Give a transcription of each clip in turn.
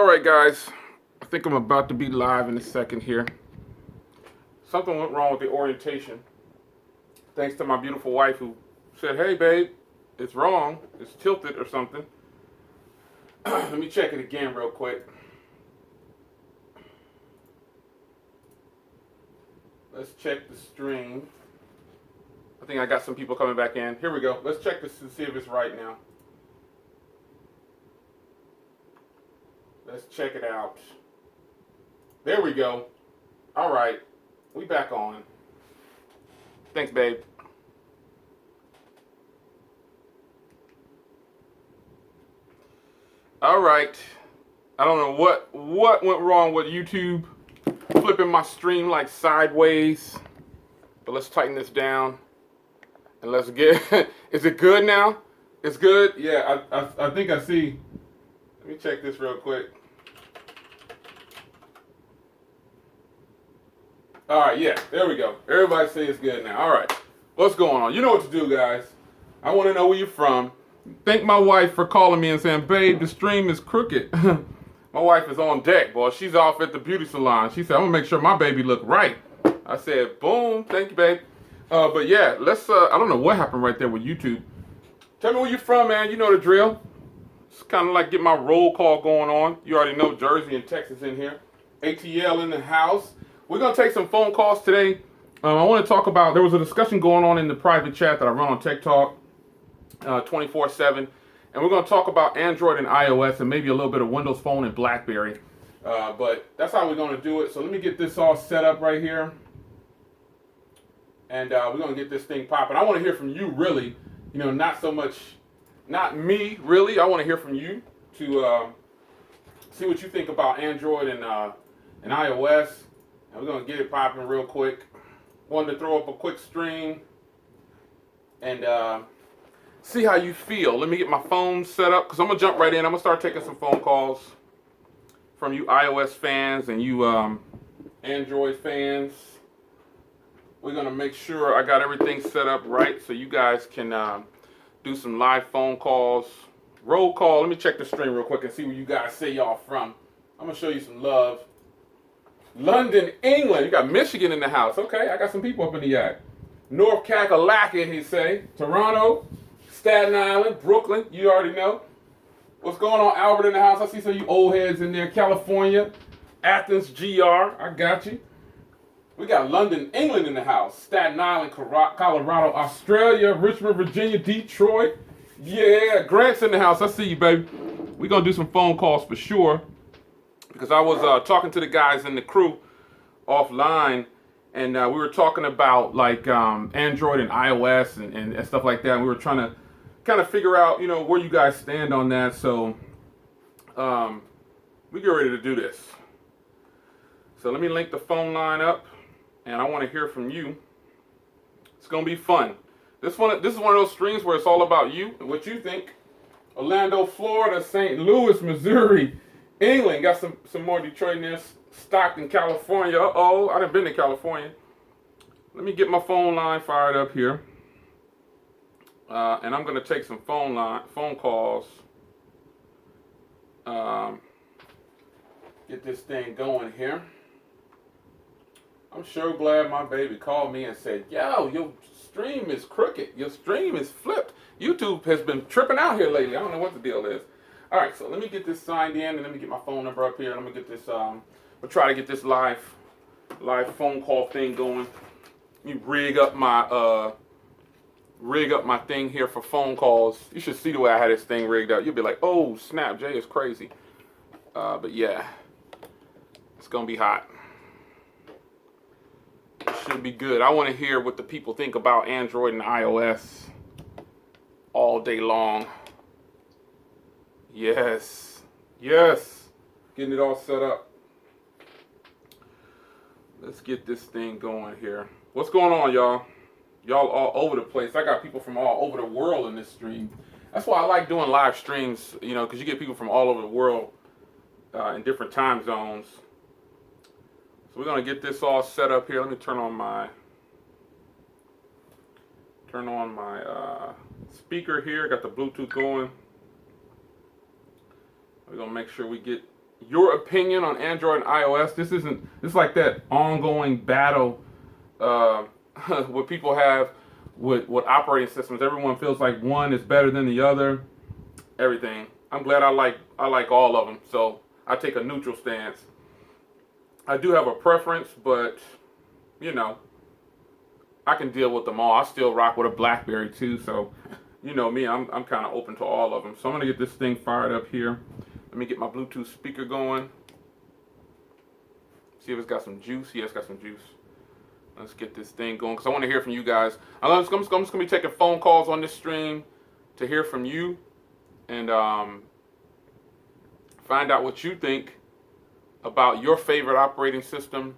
All right, guys. I think I'm about to be live in a second here. Something went wrong with the orientation. Thanks to my beautiful wife who said, "Hey, babe, it's wrong. It's tilted or something." Let me check it again real quick. Let's check the stream. I think I got some people coming back in. Here we go. Let's check this to see if it's right now. Let's check it out. There we go. All right. We back on. Thanks, babe. All right. I don't know what went wrong with YouTube flipping my stream like sideways. But let's tighten this down. And let's get is it good now? It's good? Yeah, I think I see. Let me check this real quick. All right, yeah, there we go. Everybody say it's good now. All right, what's going on? You know what to do, guys. I want to know where you're from. Thank my wife for calling me and saying, "Babe, the stream is crooked." My wife is on deck, boy. She's off at the beauty salon. She said, "I'm gonna make sure my baby look right." I said, "Boom, thank you, babe." But yeah, let's. I don't know what happened right there with YouTube. Tell me where you're from, man. You know the drill. It's kind of like get my roll call going on. You already know Jersey and Texas in here. ATL in the house. We're going to take some phone calls today. I want to talk about, there was a discussion going on in the private chat that I run on Tech Talk 24/7. And we're going to talk about Android and iOS and maybe a little bit of Windows Phone and BlackBerry. But that's how we're going to do it. So let me get this all set up right here. And we're going to get this thing popping. I want to hear from you, really. You know, not so much, not me, really. I want to hear from you to see what you think about Android and iOS. And we're going to get it popping real quick. Wanted to throw up a quick stream and see how you feel. Let me get my phone set up because I'm going to jump right in. I'm going to start taking some phone calls from you iOS fans and you Android fans. We're going to make sure I got everything set up right so you guys can do some live phone calls. Roll call. Let me check the stream real quick and see where you guys say y'all from. I'm going to show you some love. London, England. You got Michigan in the house. Okay, I got some people up in the yard. North Kakalaka, he say. Toronto, Staten Island, Brooklyn. You already know. What's going on, Albert in the house? I see some of you old heads in there. California, Athens, GR. I got you. We got London, England in the house. Staten Island, Colorado, Australia, Richmond, Virginia, Detroit. Yeah, Grant's in the house. I see you, baby. We're going to do some phone calls for sure. Because I was talking to the guys in the crew offline, and we were talking about like Android and iOS and stuff like that. And we were trying to kind of figure out, you know, where you guys stand on that. So we get ready to do this. So let me link the phone line up, and I want to hear from you. It's gonna be fun. This is one of those streams where it's all about you and what you think. Orlando, Florida, St. Louis, Missouri. England, got some more Detroit in there. Stockton, California. Uh-oh, I done been to California. Let me get my phone line fired up here. And I'm going to take some phone calls. Get this thing going here. I'm sure glad my baby called me and said, "Yo, your stream is crooked. Your stream is flipped. YouTube has been tripping out here lately. I don't know what the deal is." All right, so let me get this signed in, and let me get my phone number up here. Let me get this. We'll try to get this live phone call thing going. Let me rig up my thing here for phone calls. You should see the way I had this thing rigged up. You'll be like, "Oh snap, Jay is crazy." But yeah, it's gonna be hot. It should be good. I want to hear what the people think about Android and iOS all day long. Yes. Getting it all set up. Let's get this thing going here. What's going on, y'all? Y'all all over the place. I got people from all over the world in this stream. That's why I like doing live streams, you know, because you get people from all over the world in different time zones. So we're going to get this all set up here. Let me turn on my speaker here. Got the Bluetooth going. We're going to make sure we get your opinion on Android and iOS. This is like that ongoing battle what people have with operating systems. Everyone feels like one is better than the other. Everything. I'm glad I like all of them. So I take a neutral stance. I do have a preference, but you know, I can deal with them all. I still rock with a BlackBerry too, so you know me, I'm kind of open to all of them. So I'm gonna get this thing fired up here. Let me get my Bluetooth speaker going. See if it's got some juice. Yeah, it's got some juice. Let's get this thing going because I want to hear from you guys. I'm just gonna be taking phone calls on this stream to hear from you and find out what you think about your favorite operating system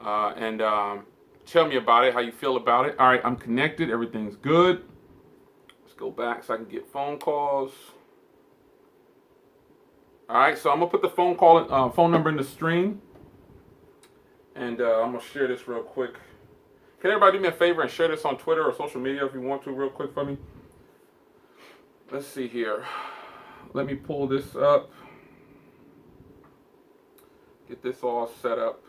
and tell me about it, how you feel about it. All right, I'm connected. Everything's good. Let's go back so I can get phone calls. All right, so I'm gonna put the phone number in the stream, and I'm gonna share this real quick. Can everybody do me a favor and share this on Twitter or social media if you want to, real quick for me? Let's see here. Let me pull this up. Get this all set up.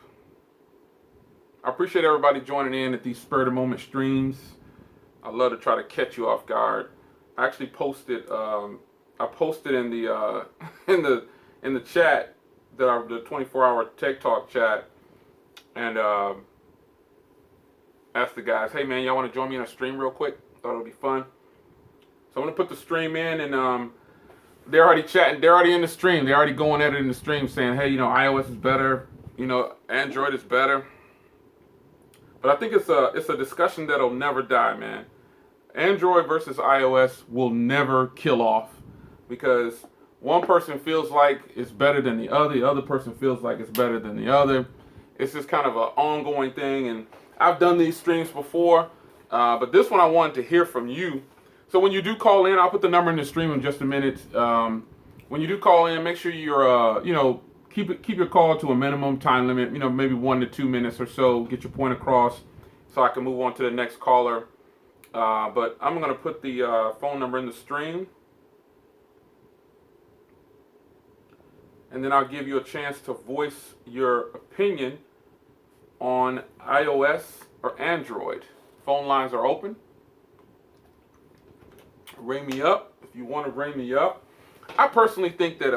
I appreciate everybody joining in at these spur of the moment streams. I love to try to catch you off guard. I actually posted. I posted in the in the chat the 24-hour Tech Talk chat, and asked the guys, "Hey man, y'all want to join me in a stream real quick? Thought it would be fun." So I'm gonna put the stream in, and they're already chatting. They're already in the stream. They're already going at it in the stream, saying, "Hey, you know, iOS is better. You know, Android is better." But I think it's a discussion that'll never die, man. Android versus iOS will never kill off because one person feels like it's better than the other person feels like it's better than the other. It's just kind of an ongoing thing, and I've done these streams before, but this one I wanted to hear from you. So when you do call in, I'll put the number in the stream in just a minute. When you do call in, make sure you're, you know, keep your call to a minimum time limit. You know, maybe 1 to 2 minutes or so. Get your point across, so I can move on to the next caller. But I'm gonna put the phone number in the stream, and then I'll give you a chance to voice your opinion on iOS or Android. Phone lines are open. Ring me up if you want to ring me up. I personally think that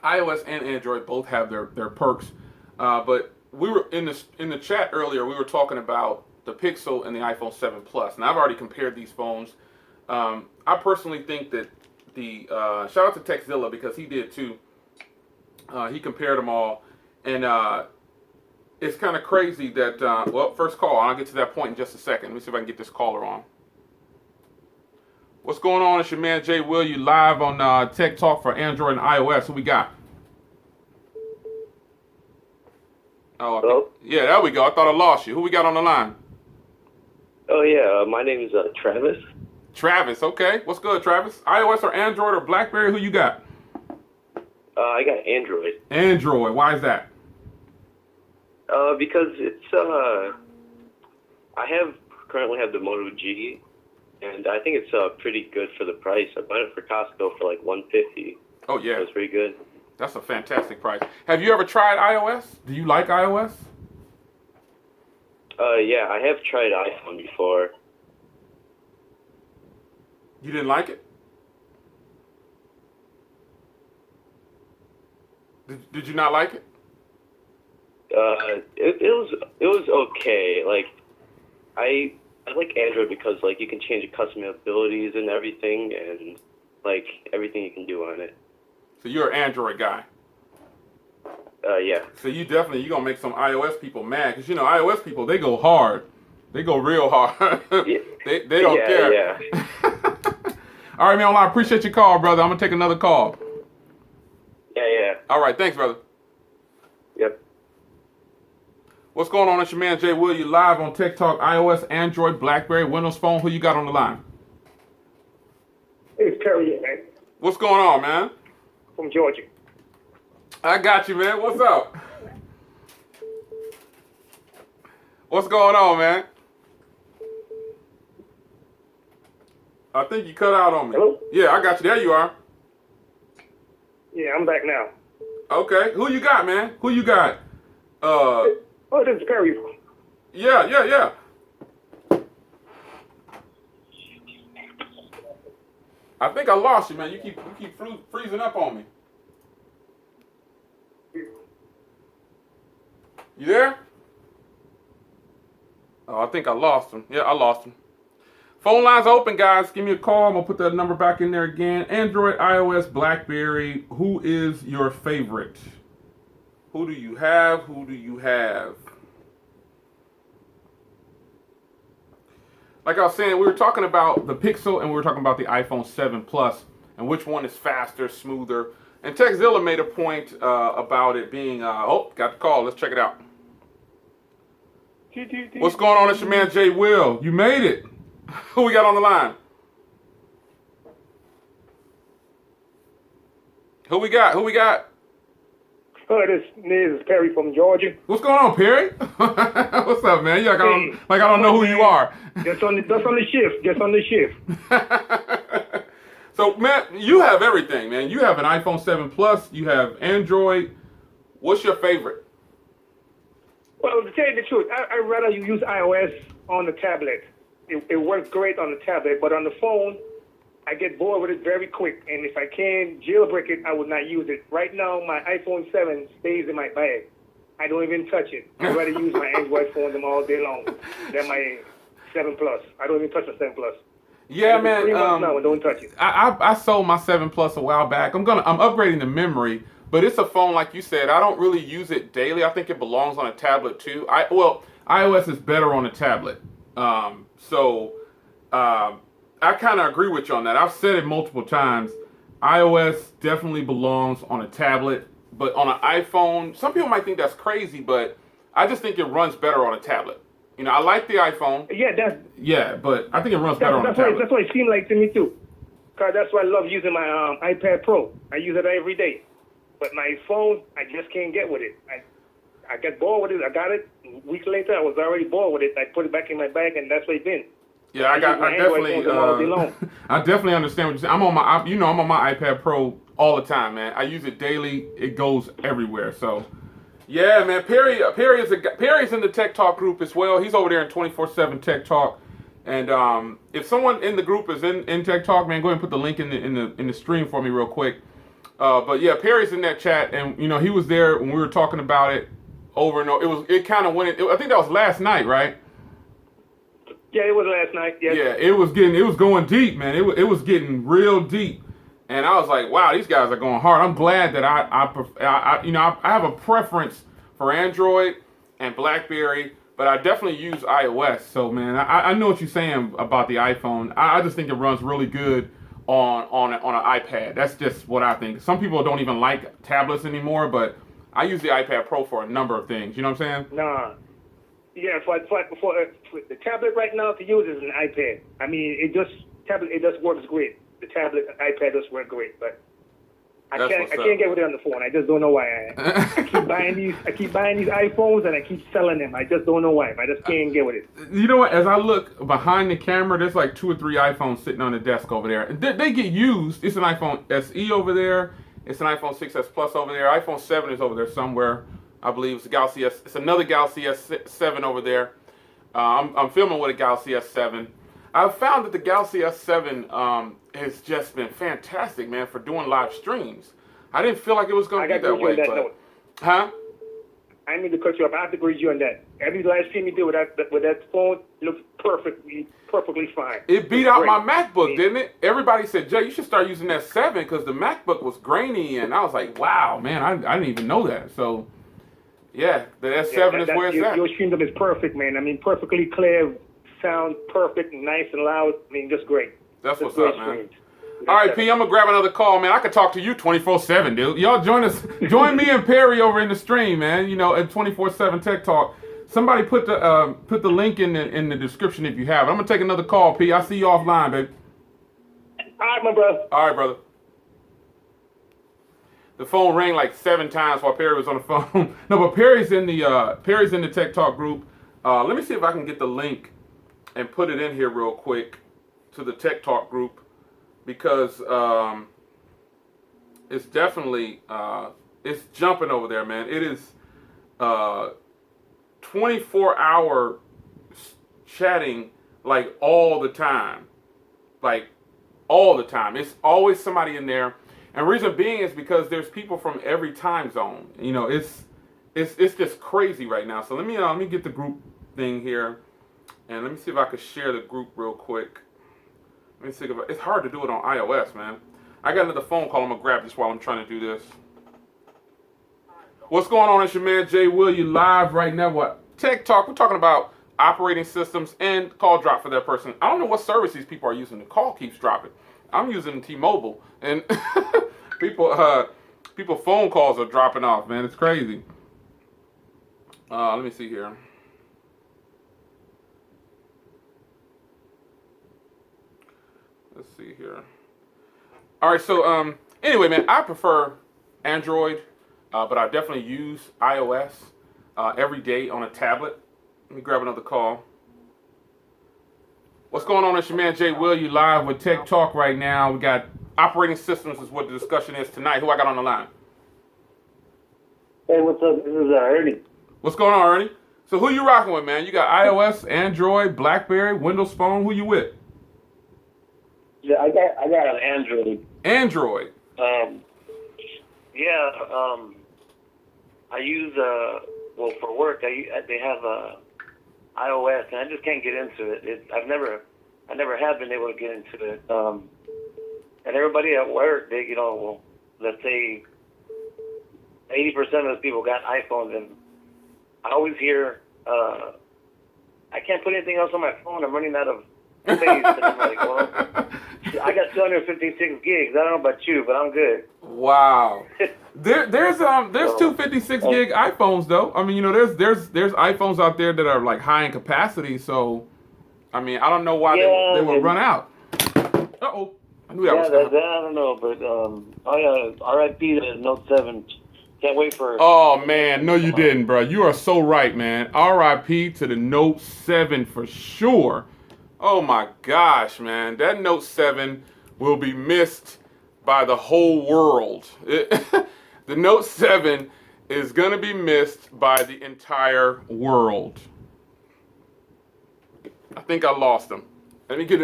iOS and Android both have their perks, but we were in the chat earlier. We were talking about the Pixel and the iPhone 7 Plus, and I've already compared these phones. I personally think that the shout out to Techzilla because he did too. He compared them all, and it's kind of crazy that well, first call. I'll get to that point in just a second. Let me see if I can get this caller on. What's going on? It's your man Jay Will. You live on Tech Talk for Android and iOS. Who we got? Oh, hello? Yeah, there we go. I thought I lost you. Who we got on the line? Oh, yeah. My name is Travis. Travis, okay. What's good, Travis? iOS or Android or BlackBerry? Who you got? I got Android. Android. Why is that? Because it's, I currently have the Moto G, and I think it's pretty good for the price. I bought it for Costco for like $150. Oh, yeah. That's pretty good. That's a fantastic price. Have you ever tried iOS? Do you like iOS? Yeah, I have tried iPhone before. You didn't like it? Did you not like it? It was okay. Like, I like Android because like you can change the custom abilities and everything, and like everything you can do on it. So you're an Android guy. Yeah. So you're gonna make some iOS people mad because you know iOS people, they go hard, they go real hard. Yeah. they don't care. Yeah. All right, man. Well, I appreciate your call, brother. I'm gonna take another call. Yeah. All right, thanks, brother. Yep. What's going on? It's your man Jay Will. You live on Tech Talk, iOS, Android, BlackBerry, Windows Phone. Who you got on the line? It's Terry, man, What's going on, man? from Georgia. I got you, man. What's up? What's going on, man? I think you cut out on me. Hello? Yeah, I got you. There you are. Yeah, I'm back now. Okay. Who you got, man? Who you got? Oh, this is Perry. Yeah. I think I lost you, man. You keep freezing up on me. You there? Oh, I think I lost him. Yeah, I lost him. Phone lines are open, guys. Give me a call. I'm going to put that number back in there again. Android, iOS, BlackBerry. Who is your favorite? Who do you have? Who do you have? Like I was saying, we were talking about the Pixel and we were talking about the iPhone 7 Plus and which one is faster, smoother. And Techzilla made a point about it being, oh, got the call. Let's check it out. What's going on? It's your man, Jay Will. You made it. Who we got on the line? Who we got? Oh, this is Perry from Georgia. What's going on, Perry? What's up, man? You like I don't know who you are. Just on the shift. So, man, you have everything, man. You have an iPhone 7 Plus. You have Android. What's your favorite? Well, to tell you the truth, I'd rather you use iOS on the tablet. It works great on the tablet, but on the phone, I get bored with it very quick. And if I can jailbreak it, I would not use it. Right now, my iPhone 7 stays in my bag. I don't even touch it. I'd rather use my Android phone them all day long than my 7 Plus. I don't even touch the 7 Plus. Yeah, man. 3 months now, and don't touch it. I sold my 7 Plus a while back. I'm upgrading the memory, but it's a phone like you said. I don't really use it daily. I think it belongs on a tablet too. iOS is better on a tablet. I kind of agree with you on that. I've said it multiple times. iOS definitely belongs on a tablet, but on an iPhone, some people might think that's crazy, but I just think it runs better on a tablet. You know, I like the iPhone. Yeah, but I think it runs better on a tablet. That's what it seemed like to me too. Cause that's why I love using my iPad Pro. I use it every day. But my phone, I just can't get with it. I get bored with it. I got it. A week later, I was already bored with it. I put it back in my bag, and that's what it's been. Yeah, I definitely understand what you're saying. I'm on my iPad Pro all the time, man. I use it daily. It goes everywhere. So, yeah, man. Perry's in the Tech Talk group as well. He's over there in 24/7 Tech Talk. And if someone in the group is in Tech Talk, man, go ahead and put the link in the stream for me real quick. But yeah, Perry's in that chat, and he was there when we were talking about it over and over. It kind of went. I think that was last night, right? Yeah, it was last night. Yes. Yeah, it was going deep, man. It was getting real deep, and I was like, wow, these guys are going hard. I'm glad that I have a preference for Android and BlackBerry, but I definitely use iOS. So, man, I know what you're saying about the iPhone. I just think it runs really good on an iPad. That's just what I think. Some people don't even like tablets anymore, but I use the iPad Pro for a number of things. You know what I'm saying? Nah. Yeah, for the tablet right now to use is an iPad. I mean, it just works great. The tablet and iPad does work great, but I can't get with it on the phone. I just don't know why. I keep buying these iPhones and I keep selling them. I just don't know why. I just can't get with it. You know what? As I look behind the camera, there's like 2 or 3 iPhones sitting on the desk over there. They get used. It's an iPhone SE over there. It's an iPhone 6s Plus over there. iPhone 7 is over there somewhere. I believe it's a Galaxy S. It's another Galaxy S7 over there. I'm filming with a Galaxy S7. I've found that the Galaxy S7 has just been fantastic, man, for doing live streams. I didn't feel like it was going to be that way, but I need to cut you up. I have to agree with you on that. Every live stream you do with that phone looks perfectly fine. It beat out my MacBook, didn't it? Everybody said, Jay, you should start using that 7 because the MacBook was grainy, and I was like, wow, man, I didn't even know that. So. Yeah, the S7 is where it's at. Your stream is perfect, man. I mean, perfectly clear, sound perfect, nice and loud. I mean, just great. That's what's up, man. All right, P, I'm going to grab another call, man. I could talk to you 24/7, dude. Y'all join me and Perry over in the stream, man, at 24/7 Tech Talk. Somebody put the link in the description if you have it. I'm going to take another call, P. I'll see you offline, baby. All right, my brother. All right, brother. The phone rang like 7 times while Perry was on the phone. No, but Perry's in the Tech Talk group. Let me see if I can get the link and put it in here real quick to the Tech Talk group because it's definitely it's jumping over there, man. It is 24-hour chatting like all the time. Like all the time. It's always somebody in there. And reason being is because there's people from every time zone. You know, it's just crazy right now. So let me get the group thing here. And let me see if I can share the group real quick. Let me see if it's hard to do it on iOS, man. I got another phone call. I'm gonna grab this while I'm trying to do this. What's going on? It's your man Jay Will. You live right now. What Tech Talk? We're talking about operating systems and call drop for that person. I don't know what service these people are using. The call keeps dropping. I'm using T-Mobile, and people phone calls are dropping off, man. It's crazy. Let me see here. Let's see here. All right, so anyway, man, I prefer Android, but I definitely use iOS every day on a tablet. Let me grab another call. What's going on? It's your man Jay Will. You live with Tech Talk right now. We got operating systems is what the discussion is tonight. Who I got on the line? Hey, what's up? This is Ernie. What's going on, Ernie? So who you rocking with, man? You got iOS, Android, BlackBerry, Windows Phone. Who you with? Yeah, I got an Android. Android. I use for work. They have iOS, and I just can't get into it. I never have been able to get into it. And everybody at work, let's say 80% of the people got iPhones, and I always hear, I can't put anything else on my phone. I'm running out of space. And I'm like, well, I got 256 gigs. I don't know about you, but I'm good. Wow. There's 256 gig iPhones though. I mean, you know, there's iPhones out there that are like high in capacity. So, I mean, I don't know why they will run out. Uh-oh. I knew that was coming. I don't know, but RIP to Note 7. Can't wait for. Oh man, no, you didn't, bro. You are so right, man. RIP to the Note 7 for sure. Oh my gosh, man. That Note 7 will be missed by the whole world. The Note 7 is going to be missed by the entire world. I think I lost him. Let me get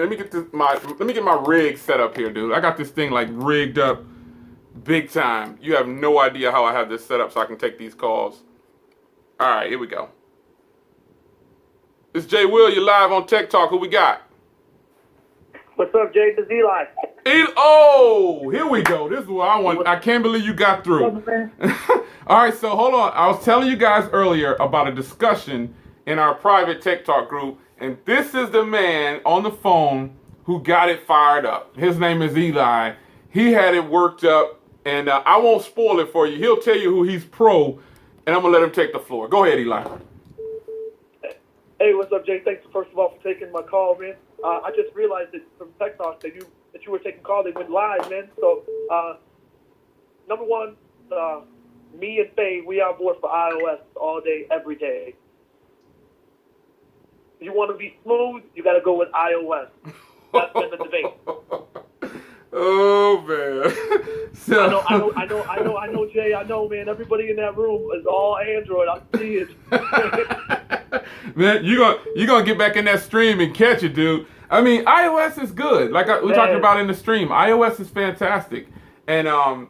my rig set up here, dude. I got this thing like rigged up big time. You have no idea how I have this set up so I can take these calls. All right, here we go. It's Jay Will. You're live on Tech Talk. Who we got? What's up, Jay? This is Eli. Oh, here we go. This is what I want. I can't believe you got through. All right, so hold on. I was telling you guys earlier about a discussion in our private Tech Talk group, and this is the man on the phone who got it fired up. His name is Eli. He had it worked up, and I won't spoil it for you. He'll tell you who he's pro, and I'm going to let him take the floor. Go ahead, Eli. Hey, what's up, Jay? Thanks, first of all, for taking my call, man. I just realized that from Tech Talk that you were taking calls. They went live, man. So, number one, me and Faye, we are on board for iOS all day, every day. If you want to be smooth, you got to go with iOS. That's been the debate. Oh man! So, I know, Jay. I know, man. Everybody in that room is all Android. I see it. Man, you gonna get back in that stream and catch it, dude. I mean, iOS is good. Like we talked about in the stream, iOS is fantastic. And I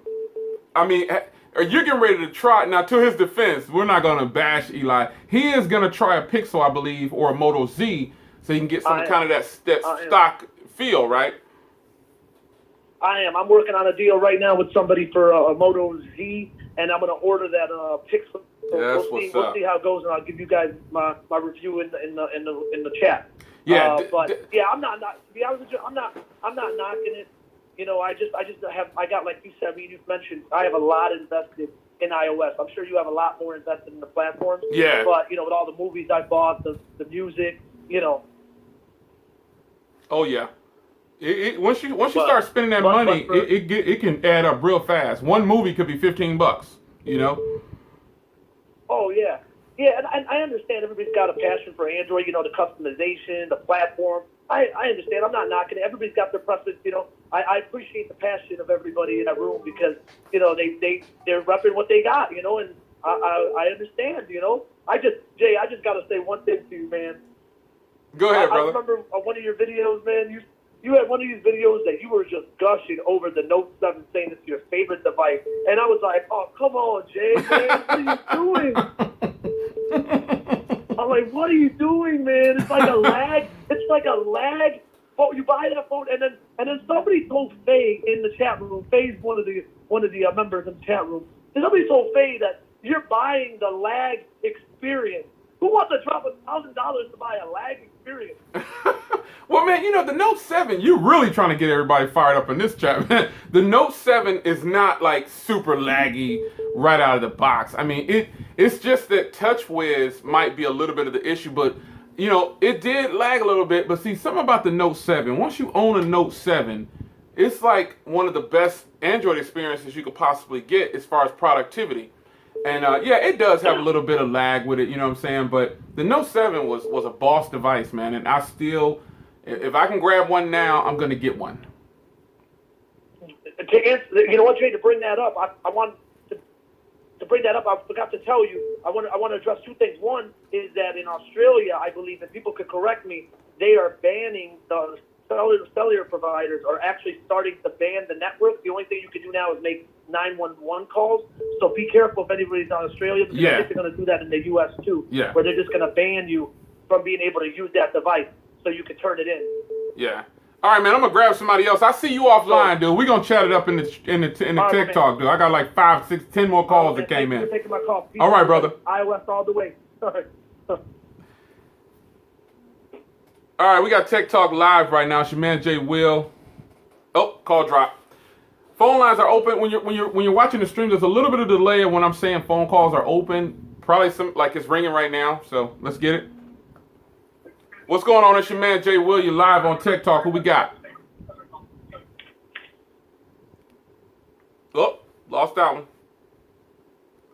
mean, you're getting ready to try. Now, to his defense, we're not gonna bash Eli. He is gonna try a Pixel, I believe, or a Moto Z, so you can get some kind of that stock feel, right? I am. I'm working on a deal right now with somebody for a Moto Z, and I'm going to order that Pixel. So we'll see how it goes, and I'll give you guys my review in the chat. Yeah, but yeah, I'm not. To be honest with you, I'm not knocking it. You know, I got, like you said, you've mentioned, I have a lot invested in iOS. I'm sure you have a lot more invested in the platform. Yeah. But you know, with all the movies I bought, the music, you know. Oh yeah. Once you start spending that money, it can add up real fast. One movie could be $15, you know. Oh yeah, and I understand everybody's got a passion for Android. You know, the customization, the platform. I understand. I'm not knocking it. Everybody's got their preference, you know. I appreciate the passion of everybody in that room because, you know, they're repping what they got, you know, and I understand, you know. Jay, I just got to say one thing to you, man. Go ahead, I brother. remember one of your videos, man. You had one of these videos that you were just gushing over the Note 7, saying it's your favorite device, and I was like, "Oh, come on, Jay, man, what are you doing?" I'm like, "What are you doing, man? It's like a lag. It's like a lag." Oh, you buy that phone, and then somebody told Faye in the chat room. Faye's one of the members in the chat room. And somebody told Faye that you're buying the lag experience. Who wants to drop $1,000 to buy a lag experience? Well, man, you know, the Note 7, you're really trying to get everybody fired up in this chat, man. The Note 7 is not like super laggy right out of the box. I mean, it's just that TouchWiz might be a little bit of the issue, but you know, it did lag a little bit. But see, something about the Note 7, once you own a Note 7, it's like one of the best Android experiences you could possibly get as far as productivity. And yeah, it does have a little bit of lag with it, you know what I'm saying? But the Note 7 was a boss device, man. And I still, if I can grab one now, I'm going to get one. To answer, you know what, Jay, to bring that up, I want to bring that up. I forgot to tell you. I want to address two things. One is that in Australia, I believe, and people could correct me, they are banning the cellular providers are actually starting to ban the network. The only thing you can do now is make 911 calls. So be careful if anybody's in Australia, because I think they're going to do that in the U.S. too, where they're just going to ban you from being able to use that device so you can turn it in. Yeah. All right, man. I'm gonna grab somebody else. I see you offline, dude. We're gonna chat it up in the tech talk, dude. I got like 5, 6, 10 more calls that came in. Thanks for taking my call. All right, brother. iOS all the way. All right. All right, we got Tech Talk live right now. It's your man Jay Will. Oh, call drop. Phone lines are open when you're watching the stream. There's a little bit of delay when I'm saying phone calls are open. Probably some like it's ringing right now. So let's get it. What's going on? It's your man Jay Will. You live on Tech Talk. Who we got? Oh, lost that one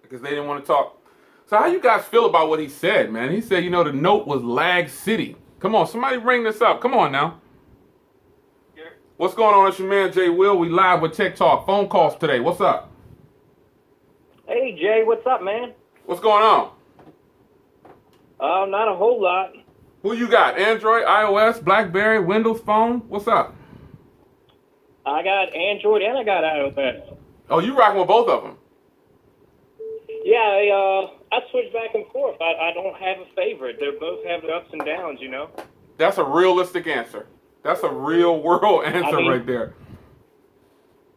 because they didn't want to talk. So how you guys feel about what he said, man? He said, you know, the Note was lag city. Come on, somebody bring this up. Come on now. What's going on? It's your man Jay Will. We live with Tech Talk. Phone calls today. What's up? Hey, Jay. What's up, man? What's going on? Not a whole lot. Who you got? Android, iOS, BlackBerry, Windows Phone? What's up? I got Android and I got iOS. Oh, you rocking with both of them? Yeah, I switch back and forth. I don't have a favorite. They both have their ups and downs, you know? That's a realistic answer. That's a real world answer right there.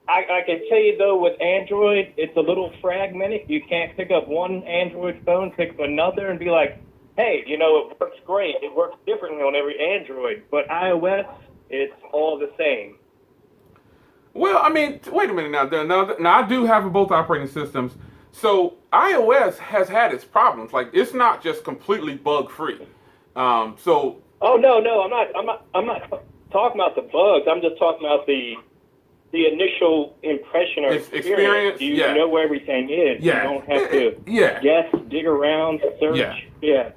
I can tell you, though, with Android, it's a little fragmented. You can't pick up one Android phone, pick up another, and be like, hey, you know, it works great. It works differently on every Android. But iOS, it's all the same. Well, I mean, wait a minute now. I do have both operating systems. So iOS has had its problems. Like, it's not just completely bug-free. So. Oh, no, I'm not talking about the bugs. I'm just talking about the initial impression or experience. You know where everything is. Yeah. You don't have to guess, dig around, search. Yeah.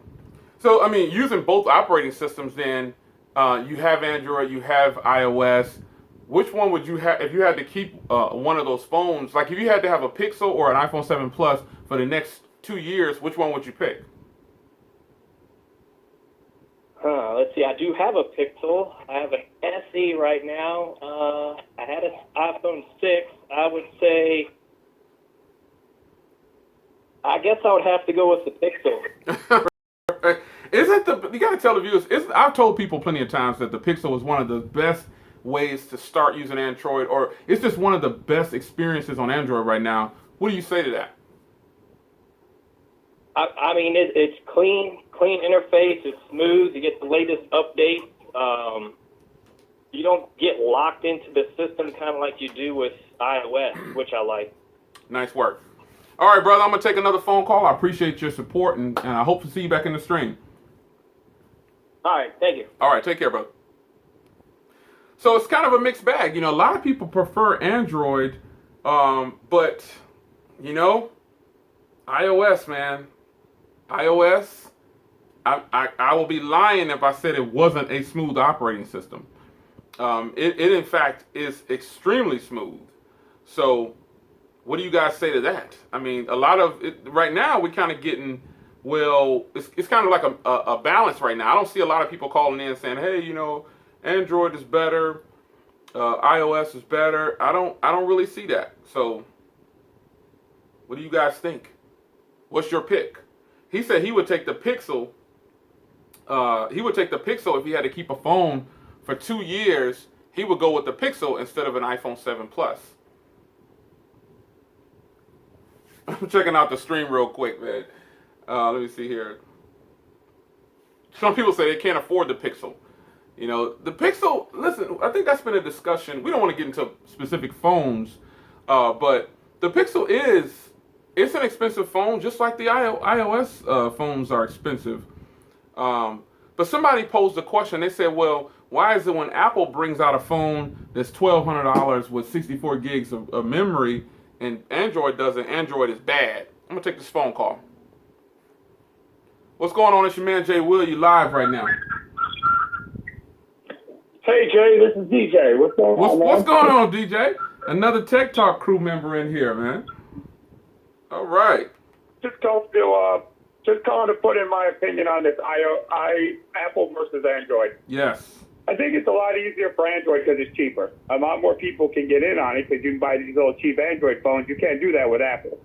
So, I mean, using both operating systems then, you have Android, you have iOS. Which one would you have if you had to keep one of those phones? Like if you had to have a Pixel or an iPhone 7 Plus for the next 2 years, which one would you pick? Let's see. I do have a Pixel. I have an SE right now. I had an iPhone 6. I would say, I guess I would have to go with the Pixel. You got to tell the viewers, I've told people plenty of times that the Pixel is one of the best ways to start using Android, or it's just one of the best experiences on Android right now. What do you say to that? I mean, it's clean interface. It's smooth. You get the latest updates. You don't get locked into the system kind of like you do with iOS, which I like. Nice work. All right, brother, I'm going to take another phone call. I appreciate your support, and I hope to see you back in the stream. All right, thank you. All right, take care, brother. So it's kind of a mixed bag. You know, a lot of people prefer Android, but, you know, iOS, man. iOS, I will be lying if I said it wasn't a smooth operating system. It in fact is extremely smooth. So, what do you guys say to that? I mean, a lot of it right now we're kind of getting, well, it's kind of like a balance right now. I don't see a lot of people calling in saying, hey, you know, Android is better, iOS is better. I don't really see that. So, what do you guys think? What's your pick? He said he would take the Pixel. He would take the Pixel if he had to keep a phone for 2 years. He would go with the Pixel instead of an iPhone 7 Plus. I'm checking out the stream real quick, man. Let me see here. Some people say they can't afford the Pixel. You know, the Pixel, listen, I think that's been a discussion. We don't want to get into specific phones, but the Pixel it's an expensive phone, just like the iOS phones are expensive. But somebody posed a question. They said, well, why is it when Apple brings out a phone that's $1,200 with 64 gigs of memory and Android doesn't? Android is bad. I'm going to take this phone call. What's going on? It's your man, Jay Will. You live right now. Hey, Jay, this is DJ. What's going on, man? What's going on, DJ? Another Tech Talk crew member in here, man. All right. Just calling to put in my opinion on this Apple versus Android. Yes. I think it's a lot easier for Android because it's cheaper. A lot more people can get in on it because you can buy these little cheap Android phones. You can't do that with Apple.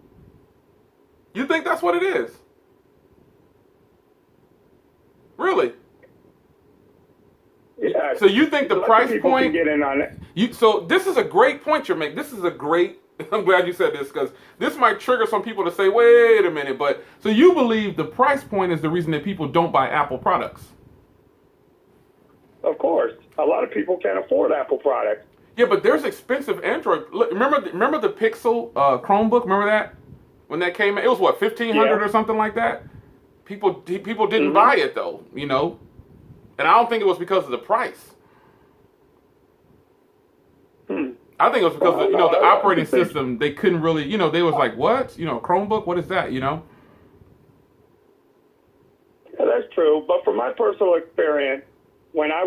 You think that's what it is? Really? Yeah. So you think the price point? Can get in on it. So this is a great point you're making. This is a great. I'm glad you said this because this might trigger some people to say, "Wait a minute." But so you believe the price point is the reason that people don't buy Apple products? Of course, a lot of people can't afford Apple products. Yeah, but there's expensive Android. Look, remember the Pixel Chromebook? Remember that when that came out? It was what, 1,500 or something like that. People didn't buy it though, you know, and I don't think it was because of the price. I think it was because of, the operating system. They couldn't really, they was like, what? Chromebook, what is that? Yeah, that's true. But from my personal experience, when I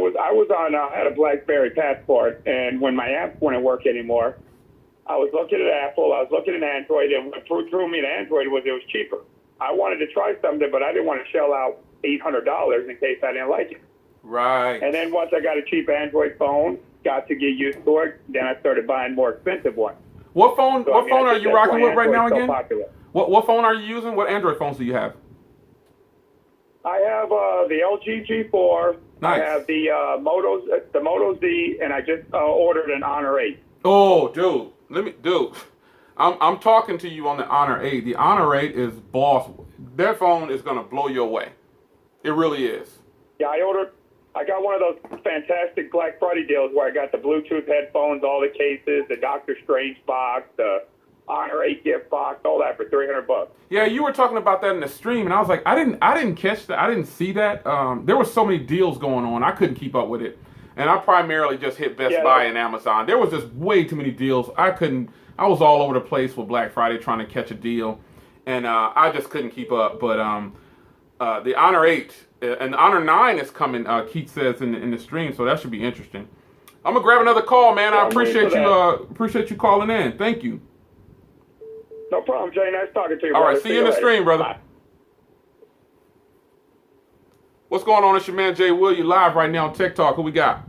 had a BlackBerry passport, and when my app wouldn't work anymore, I was looking at Apple, I was looking at Android, and what drew me to Android was it was cheaper. I wanted to try something, but I didn't want to shell out $800 in case I didn't like it. Right. And then once I got a cheap Android phone, got to get used to it, then I started buying more expensive ones. What phone? So, what phone are you rocking with right now again? So what phone are you using? What Android phones do you have? I have the LG G4. Nice. I have the Moto Z, and I just ordered an Honor 8. Oh, dude, I'm talking to you on the Honor 8. The Honor 8 is boss. That phone is gonna blow you away. It really is. Yeah, I got one of those fantastic Black Friday deals where I got the Bluetooth headphones, all the cases, the Doctor Strange box, the Honor 8 gift box, all that for $300. Yeah, you were talking about that in the stream, and I was like, I didn't catch that. I didn't see that. There were so many deals going on, I couldn't keep up with it. And I primarily just hit Best Buy and Amazon. There was just way too many deals. I was all over the place with Black Friday trying to catch a deal, and I just couldn't keep up. But the Honor 8 and the Honor 9 is coming, Keith says in the stream, so that should be interesting. I'm gonna grab another call, man. I appreciate you calling in. Thank you. No problem, Jay. Nice talking to you, All brother. right, see you in the stream, brother. Bye. What's going on? It's your man, Jay Will. You live right now on Tech Talk. Who we got?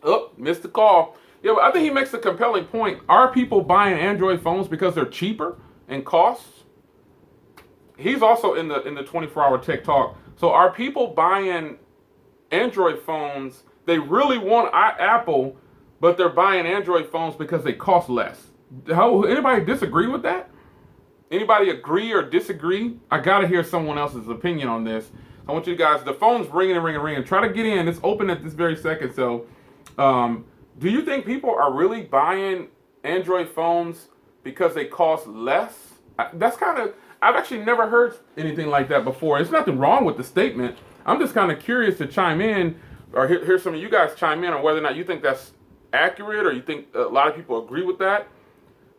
Oh, missed the call. Yeah, but I think he makes a compelling point. Are people buying Android phones because they're cheaper in costs? He's also in the 24-hour Tech Talk. So are people buying Android phones? They really want Apple, but they're buying Android phones because they cost less. Anybody disagree with that? Anybody agree or disagree? I gotta hear someone else's opinion on this. I want you guys, the phone's ringing. Try to get in. It's open at this very second. So, do you think people are really buying Android phones because they cost less? I've actually never heard anything like that before. There's nothing wrong with the statement. I'm just kind of curious to chime in or hear some of you guys chime in on whether or not you think that's accurate or you think a lot of people agree with that.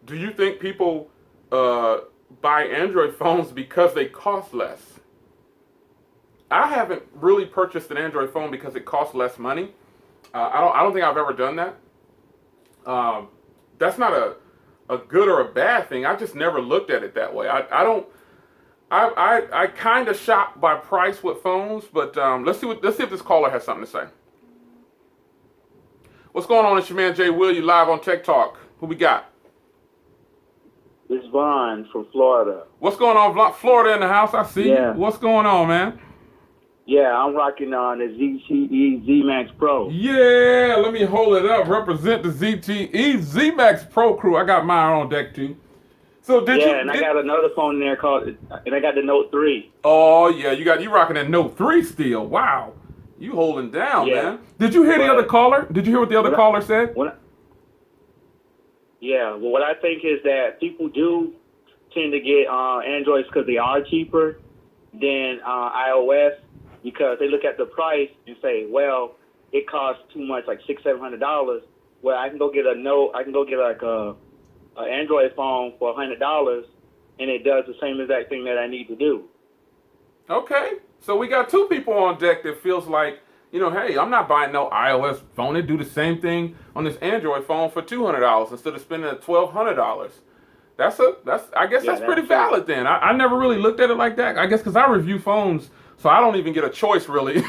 Do you think people buy Android phones because they cost less? I haven't really purchased an Android phone because it costs less money. I don't think I've ever done that. That's not a good or a bad thing. I just never looked at it that way. I kind of shop by price with phones, but let's see if this caller has something to say. What's going on? It's your man Jay Will. You live on Tech Talk. Who we got? It's Vaughn from Florida. What's going on, Florida in the house? I see Yeah. you. What's going on, man? Yeah, I'm rocking on the ZTE Z-Max Pro. Yeah, let me hold it up. Represent the ZTE Z-Max Pro crew. I got mine on deck too. So did you? I got another phone in there and I got the Note 3. Oh yeah, you rocking that Note 3 still. Wow, you holding down, Yeah. man. Did you hear the other caller? Did you hear what the other caller said? Well, what I think is that people do tend to get Androids because they are cheaper than iOS, because they look at the price and say, well, it costs too much, like $600-700. Well, I can go get like a Android phone for $100, and it does the same exact thing that I need to do. Okay, so we got two people on deck that feels like, hey, I'm not buying no iOS phone. They do the same thing on this Android phone for $200 instead of spending $1,200. That's pretty valid then. I never really looked at it like that. I guess because I review phones, so I don't even get a choice really.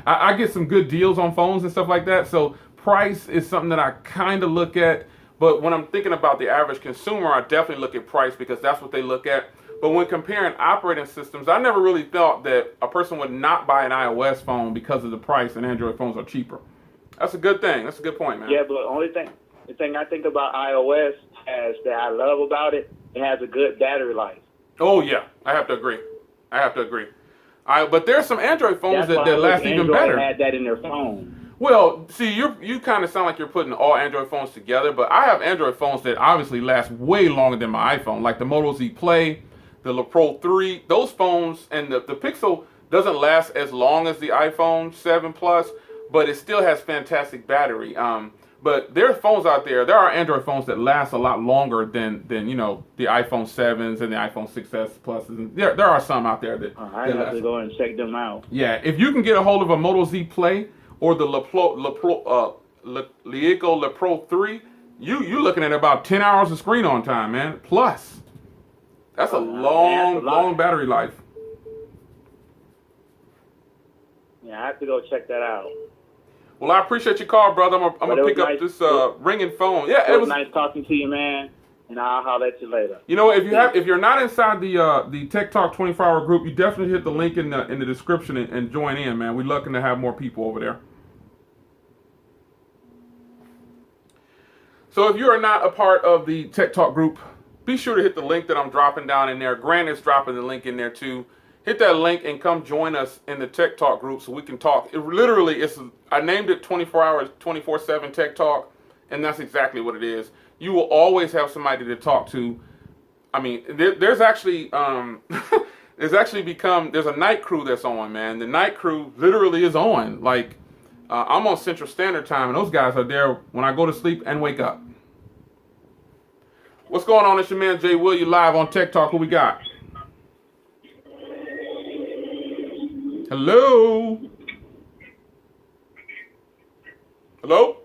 I get some good deals on phones and stuff like that. So price is something that I kind of look at. But when I'm thinking about the average consumer, I definitely look at price because that's what they look at. But when comparing operating systems, I never really thought that a person would not buy an iOS phone because of the price, and Android phones are cheaper. That's a good thing. That's a good point, man. Yeah, but the thing I think about iOS that I love about it has a good battery life. Oh yeah, I have to agree. But there's some Android phones that last even better. Had that in their phone. Well, see, you kind of sound like you're putting all Android phones together, but I have Android phones that obviously last way longer than my iPhone, like the Moto Z Play, the Le Pro 3. Those phones, and the Pixel doesn't last as long as the iPhone 7 Plus, but it still has fantastic battery. But there are phones out there. There are Android phones that last a lot longer than the iPhone 7s and the iPhone 6s Pluses. There are some out there that. I have to go and check them out. Yeah, if you can get a hold of a Moto Z Play or the Le Pro 3, you looking at about 10 hours of screen on time, man. Plus, that's a long battery life. Yeah, I have to go check that out. Well, I appreciate your call, brother. I'm gonna pick up this ringing phone. Yeah, it was nice talking to you, man. And I'll holler at you later. If you're not inside the Tech Talk 24-hour group, you definitely hit the link in the description and join in, man. We're looking to have more people over there. So if you are not a part of the Tech Talk group, be sure to hit the link that I'm dropping down in there. Grant is dropping the link in there too. Hit that link and come join us in the Tech Talk group so we can talk. I named it 24 hours, 24/7 Tech Talk, and that's exactly what it is. You will always have somebody to talk to. I mean, there's actually there's a night crew that's on, man. The night crew literally is on. Like, I'm on Central Standard Time, and those guys are there when I go to sleep and wake up. What's going on? It's your man Jay Will. You live on Tech Talk. Who we got? Hello? Hello?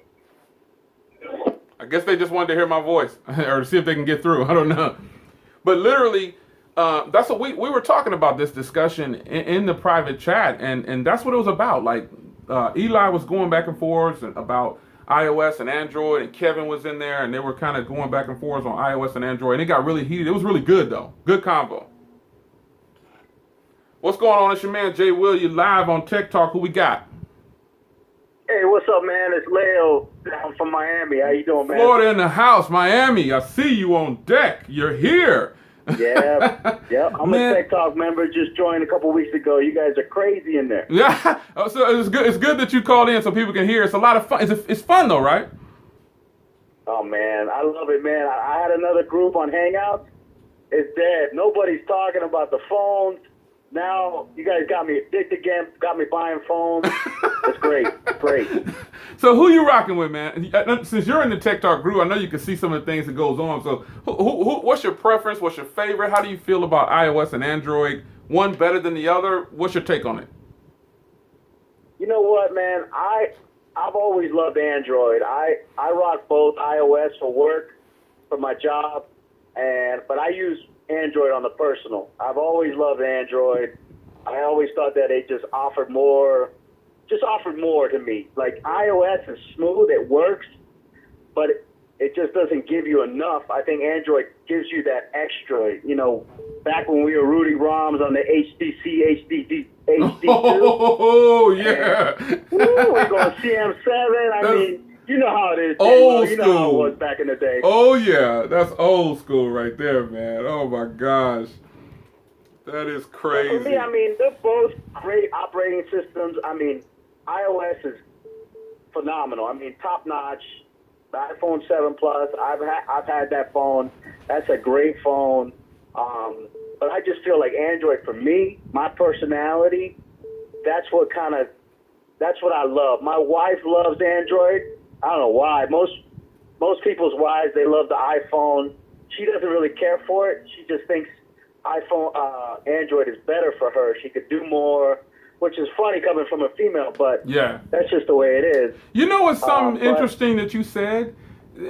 I guess they just wanted to hear my voice or to see if they can get through. I don't know. But literally, that's what we were talking about, this discussion in the private chat, and that's what it was about. Like, Eli was going back and forth about iOS and Android, and Kevin was in there, and they were kind of going back and forth on iOS and Android, and it got really heated. It was really good, though. Good combo. What's going on? It's your man Jay Will. You live on Tech Talk. Who we got? Hey, what's up, man? It's Leo down from Miami. How you doing, man? Florida in the house, Miami. I see you on deck. You're here. Yeah. I'm a Tech Talk member. Just joined a couple weeks ago. You guys are crazy in there. Yeah. So it's good. It's good that you called in so people can hear. It's a lot of fun. It's fun though, right? Oh man, I love it, man. I had another group on Hangouts. It's dead. Nobody's talking about the phones. Now you guys got me addicted again. Got me buying phones. It's great. So who you rocking with, man? Since you're in the Tech Talk group, I know you can see some of the things that goes on. So what's your preference? What's your favorite? How do you feel about iOS and Android? One better than the other? What's your take on it? know what, man? I've always loved Android. I rock both iOS for work, for my job, but I use Android on the personal. I've always loved Android. I always thought that it just offered more to me. Like iOS is smooth, it works, but it just doesn't give you enough. I think Android gives you that extra. You know, back when we were rooting ROMs on the HTC, HD2. Oh, yeah. We're going CM7. I mean, you know how it is. Old you know school. how it was back in the day. Oh, yeah. That's old school right there, man. Oh, my gosh. That is crazy. For me, I mean, they're both great operating systems. I mean, iOS is phenomenal. I mean, top notch. The iPhone 7 Plus, I've had that phone. That's a great phone. But I just feel like Android, for me, my personality, that's what I love. My wife loves Android. I don't know why. Most people's wives, they love the iPhone. She doesn't really care for it. She just thinks Android is better for her. She could do more, which is funny coming from a female, but yeah, that's just the way it is. You know what's something interesting that you said?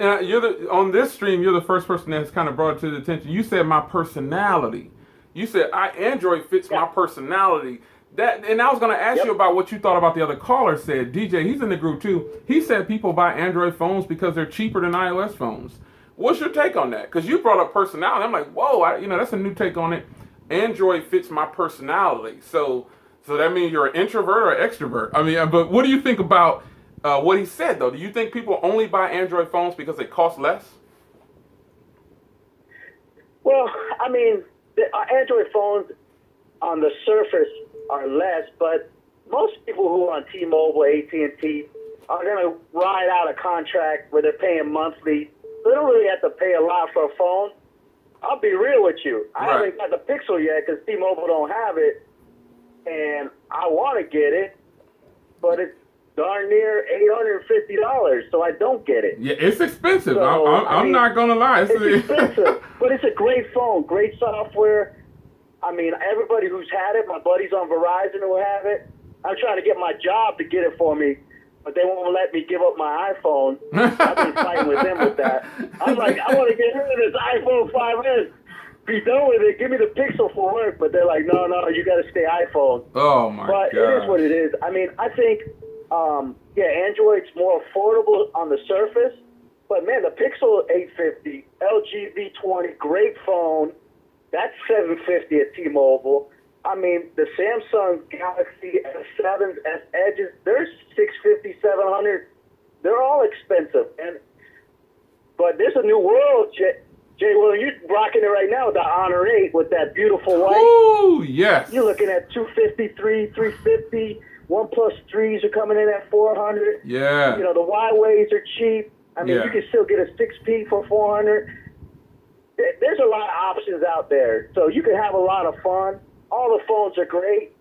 On this stream, you're the first person that's kind of brought it to the attention. You said my personality. You said Android fits my personality. And I was going to ask you about what you thought about the other caller said. DJ, he's in the group too. He said people buy Android phones because they're cheaper than iOS phones. What's your take on that? Because you brought up personality. I'm like, whoa, that's a new take on it. Android fits my personality. So that means you're an introvert or extrovert. I mean, but what do you think about what he said, though? Do you think people only buy Android phones because they cost less? Well, I mean, the Android phones on the surface are less, but most people who are on T-Mobile, AT&T are going to ride out a contract where they're paying monthly. They don't really have to pay a lot for a phone. I'll be real with you. I haven't got the Pixel yet because T-Mobile don't have it, and I want to get it, but it's darn near $850, so I don't get it. Yeah, it's expensive. So, I'm not going to lie. It's expensive, but it's a great phone, great software. I mean, everybody who's had it, my buddies on Verizon who have it, I'm trying to get my job to get it for me, but they won't let me give up my iPhone. I've been fighting with them with that. I'm like, I want to get rid of this iPhone 5S. Be done with it. Give me the Pixel for work. But they're like, no, you got to stay iPhone. Oh, my God. But it is what it is. I mean, I think, Android's more affordable on the surface. But, man, the Pixel 850, LG V20, great phone. That's $750 at T-Mobile. I mean, the Samsung Galaxy S7s, S Edges, they're $650, $700. They're all expensive. But there's a new world, Jay, well, you're rocking it right now with the Honor 8 with that beautiful white. Oh, yes. You're looking at $253, $350. OnePlus 3s are coming in at $400. Yeah. You know, the Huawei's are cheap. I mean, you can still get a 6P for $400. There's a lot of options out there. So you can have a lot of fun. All the phones are great.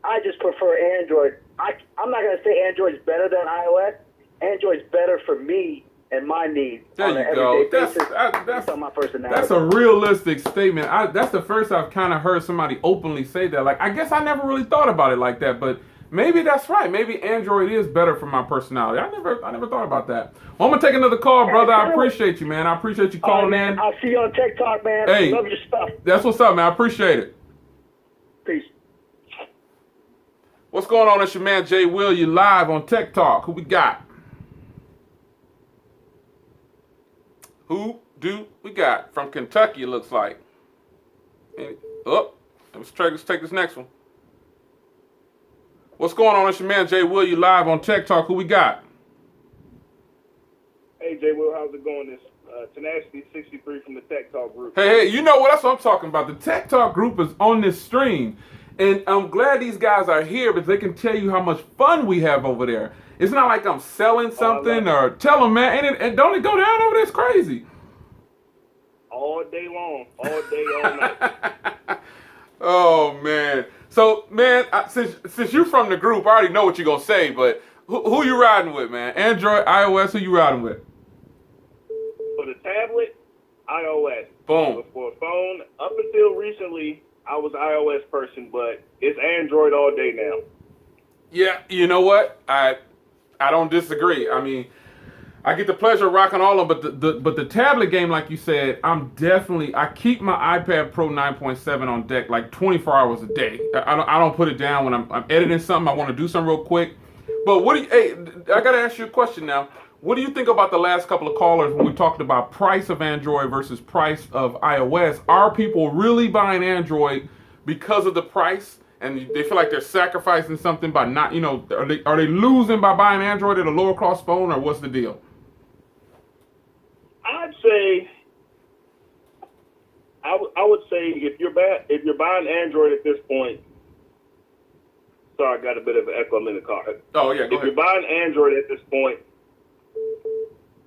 I just prefer Android. I'm not going to say Android's better than iOS. Android's better for me and my needs. There you go. That's on my personality. That's a realistic statement. That's the first I've kind of heard somebody openly say that. Like, I guess I never really thought about it like that, but maybe that's right. Maybe Android is better for my personality. I never thought about that. Well, I'm gonna take another call, brother. I appreciate you, man. I appreciate you calling in. I'll see you on Tech Talk, man. Hey, love your stuff. That's what's up, man. I appreciate it. Peace. What's going on? It's your man Jay Will. You live on Tech Talk. Who we got? Who do we got? From Kentucky, it looks like. Let's take this next one. What's going on? It's your man Jay Will. You live on Tech Talk. Who we got? Hey, Jay Will, how's it going? This Tenacity 63 from the Tech Talk group. Hey, you know what? That's what I'm talking about. The Tech Talk group is on this stream. And I'm glad these guys are here because they can tell you how much fun we have over there. It's not like I'm selling something or tell them, man. And don't it go down over there? It's crazy. All day long. All day, all night. Oh, man. So, man, since you're from the group, I already know what you're going to say, but who you riding with, man? Android, iOS, who you riding with? For the tablet, iOS. Boom. But for a phone, up until recently, I was an iOS person, but it's Android all day now. Yeah, you know what? I don't disagree. I mean, I get the pleasure of rocking all of them, but the tablet game, like you said, I keep my iPad Pro 9.7 on deck like 24 hours a day. I don't put it down when I'm editing something. I want to do something real quick. But I gotta ask you a question now. What do you think about the last couple of callers when we talked about price of Android versus price of iOS? Are people really buying Android because of the price, and they feel like they're sacrificing something by not, are they losing by buying Android at a lower cost phone, or what's the deal? I'd say, I would say if you're buying Android at this point. Sorry, I got a bit of an echo. I'm in the car. Oh yeah, go If ahead. you're buying Android at this point,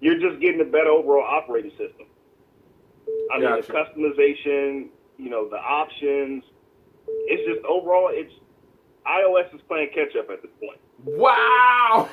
you're just getting a better overall operating system. I mean, Gotcha. the customization, the options. It's just overall, iOS is playing catch up at this point. Wow.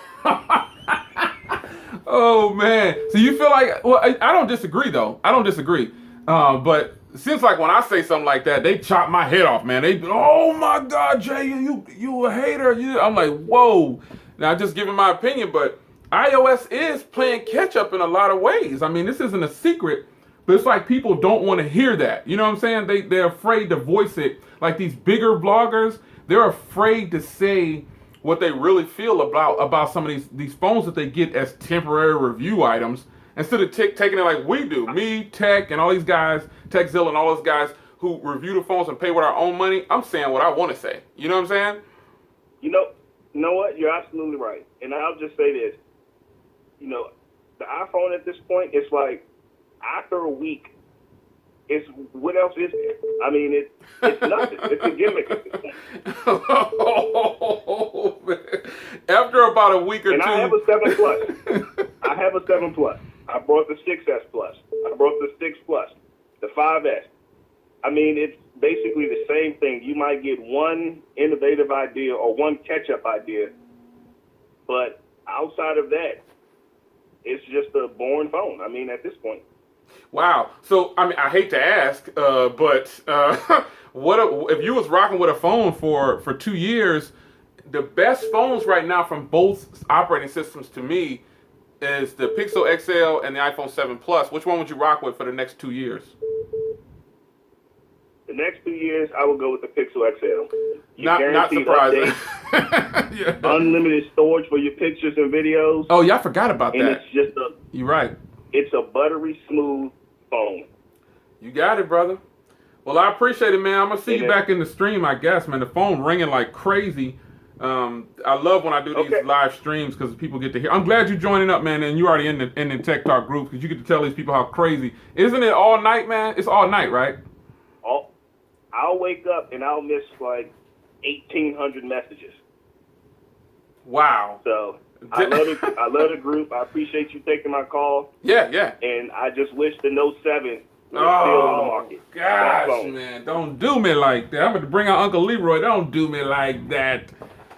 Oh man. So you feel like? Well, I don't disagree though. I don't disagree. But it seems like when I say something like that, they chop my head off, man. Oh my God, Jay, you a hater. I'm like, whoa. Now just giving my opinion, but iOS is playing catch up in a lot of ways. I mean, this isn't a secret, but it's like people don't want to hear that. You know what I'm saying? They're afraid to voice it. Like these bigger bloggers, they're afraid to say what they really feel about some of these phones that they get as temporary review items, instead of taking it like we do. Me, Tech, and all these guys, TechZilla and all those guys who review the phones and pay with our own money. I'm saying what I want to say. You know what I'm saying? You know what? You're absolutely right. And I'll just say this. The iPhone at this point, it's like after a week, what else is there? I mean, it's nothing. It's a gimmick at this point. Oh, man. After about a week or and two. I have a 7 Plus. I have a 7 Plus. I brought the 6S Plus. I brought the 6 Plus, the 5S. I mean, it's basically the same thing. You might get one innovative idea or one catch-up idea, but outside of that, it's just a boring phone. I mean, at this point. Wow. So, I mean, I hate to ask, but if you was rocking with a phone for 2 years, the best phones right now from both operating systems to me is the Pixel XL and the iPhone 7 Plus. Which one would you rock with for the next 2 years? The next 2 years, I will go with the Pixel XL. Not surprising. Yeah. Unlimited storage for your pictures and videos. Oh, yeah, I forgot about and that. It's just You're right. It's a buttery smooth phone. You got it, brother. Well, I appreciate it, man. I'm gonna see you back in the stream, I guess, man. The phone ringing like crazy. I love when I do these live streams because people get to hear. I'm glad you're joining up, man, and you're already in the Tech Talk group because you get to tell these people how crazy. Isn't it all night, man? It's all night, right? I'll wake up and I'll miss like 1,800 messages. Wow. So I love the group. I appreciate you taking my call. Yeah. And I just wish the Note 7 was still in the market. Gosh, man, don't do me like that. I'm going to bring out Uncle Leroy. Don't do me like that.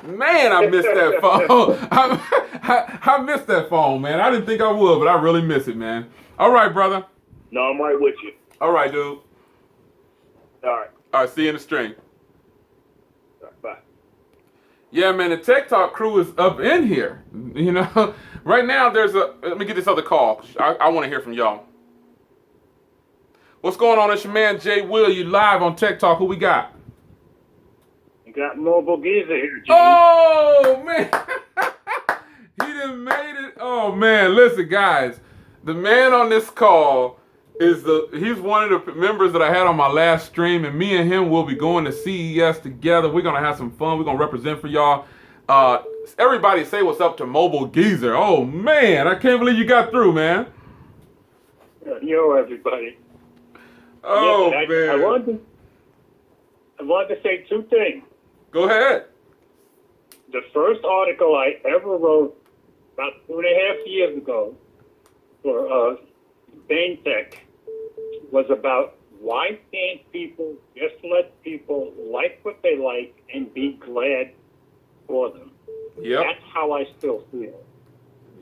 Man, I missed that phone. I missed that phone, man. I didn't think I would, but I really miss it, man. All right, brother. No, I'm right with you. All right, dude. All right, see you in the stream. All right, bye. Yeah, man, the Tech Talk crew is up in here. Right now let me get this other call. I want to hear from y'all. What's going on? It's your man, Jay Will. You live on Tech Talk. Who we got? You got Mobile Geezer here, Jimmy. Oh, man. He done made it. Oh, man. Listen, guys. The man on this call he's one of the members that I had on my last stream, and me and him will be going to CES together. We're going to have some fun. We're going to represent for y'all. Everybody say what's up to Mobile Geezer. Oh, man. I can't believe you got through, man. Yo, everybody. Oh, yeah, man. I wanted to say two things. Go ahead. The first article I ever wrote about 2.5 years ago for Bain Tech was about why can't people just let people like what they like and be glad for them. Yep. That's how I still feel.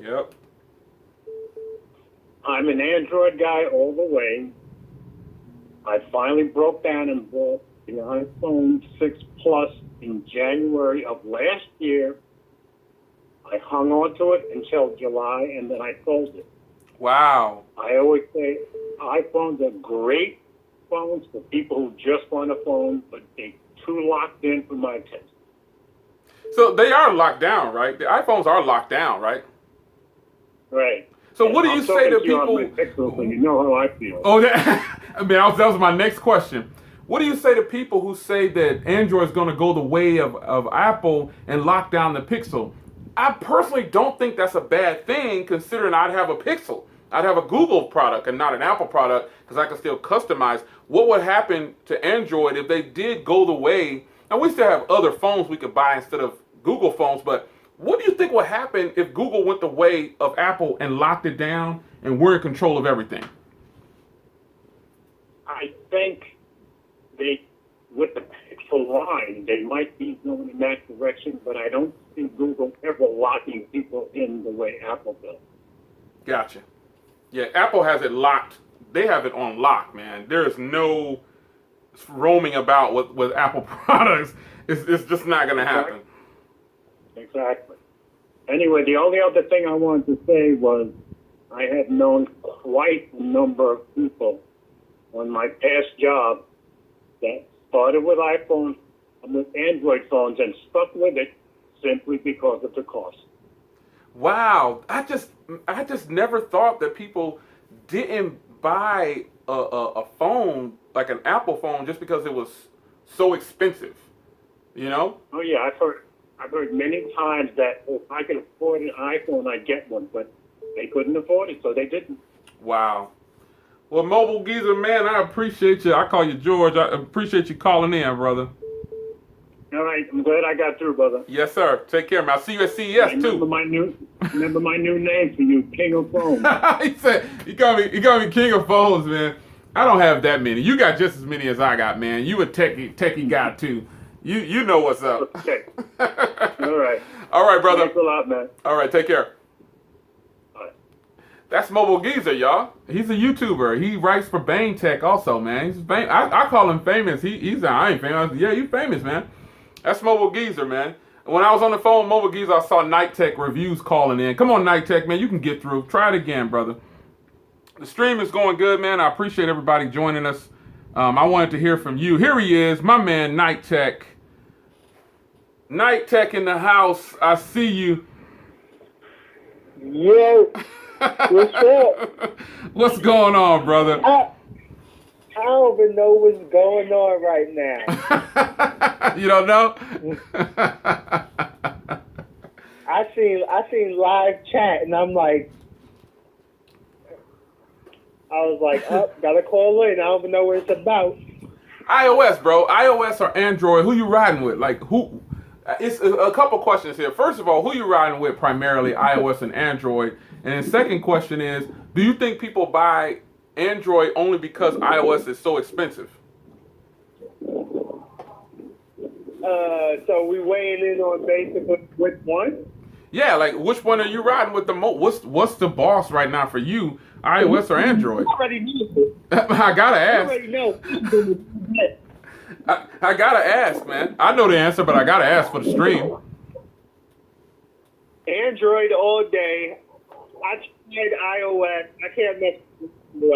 Yep. I'm an Android guy all the way. I finally broke down and bought the iPhone 6 Plus in January of last year. I hung on to it until July, and then I sold it. Wow. I always say iPhones are great phones for people who just want a phone, but they're too locked in for my taste. So they are locked down, right? The iPhones are locked down, right? Right. So what do you say to people? Pixel, so you know how I feel. Oh, that, I mean, that was my next question. What do you say to people who say that Android is going to go the way of Apple and lock down the Pixel? I personally don't think that's a bad thing, considering I'd have a Pixel. I'd have a Google product and not an Apple product, because I can still customize. What would happen to Android if they did go the way? Now, we still have other phones we could buy instead of Google phones, but what do you think would happen if Google went the way of Apple and locked it down and we're in control of everything? I think with the Pixel line, they might be going in that direction, but I don't see Google ever locking people in the way Apple does. Gotcha. Yeah, Apple has it locked. They have it on lock, man. There is no roaming about with Apple products. It's just not going to happen. Exactly. Anyway, the only other thing I wanted to say was I have known quite a number of people on my past job that started with iPhones and with Android phones and stuck with it simply because of the cost. Wow, I just never thought that people didn't buy a phone like an Apple phone just because it was so expensive. You know? Oh yeah, I've heard many times that if I could afford an iPhone, I'd get one, but they couldn't afford it, so they didn't. Wow. Well, Mobile Geezer, man, I appreciate you. I call you George. I appreciate you calling in, brother. All right, I'm glad I got through, brother. Yes, sir. Take care, man. I'll see you at CES Remember too. Remember my new name for you, King of Phones. He said he got me King of Phones, man. I don't have that many. You got just as many as I got, man. You a techie guy too. You know what's up. Okay. All right. All right, brother. Thanks a lot, man. All right, take care. That's Mobile Geezer, y'all. He's a YouTuber. He writes for Bang Tech also, man. He's I call him famous. He's I ain't famous. Yeah, you famous, man. That's Mobile Geezer, man. When I was on the phone with Mobile Geezer, I saw Night Tech reviews calling in. Come on, Night Tech, man. You can get through. Try it again, brother. The stream is going good, man. I appreciate everybody joining us. I wanted to hear from you. Here he is, my man, Night Tech. Night Tech in the house. I see you. Yo. What's up? What's going on, brother? I don't even know what's going on right now. You don't know? I seen live chat and I'm like, oh, gotta call in. I don't even know what it's about. iOS, bro. iOS or Android? Who you riding with? Like who? It's a couple questions here. First of all, who you riding with primarily, iOS and Android? And the second question is, do you think people buy Android only because iOS is so expensive? So we weighing in on basically which one? Yeah, like which one are you riding with the most? What's the boss right now for you, iOS or Android? I already know. I gotta ask. I already know. I gotta ask, man. I know the answer, but I gotta ask for the stream. Android all day. I tried iOS. I can't mess with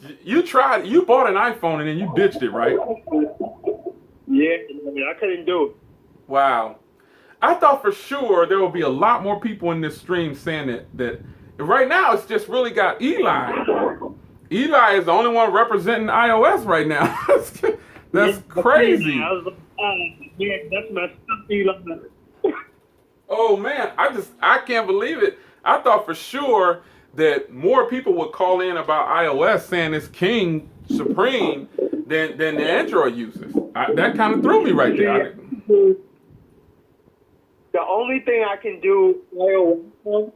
it. You tried. You bought an iPhone and then you ditched it, right? Yeah, I couldn't do it. Wow. I thought for sure there would be a lot more people in this stream saying that right now it's just really got Eli. Eli is the only one representing iOS right now. That's crazy. Yeah, I was yeah, that's my stuff, Eli. Oh man, I can't believe it. I thought for sure that more people would call in about iOS saying it's king supreme than the Android users. That kind of threw me right there. The only thing I can do iOS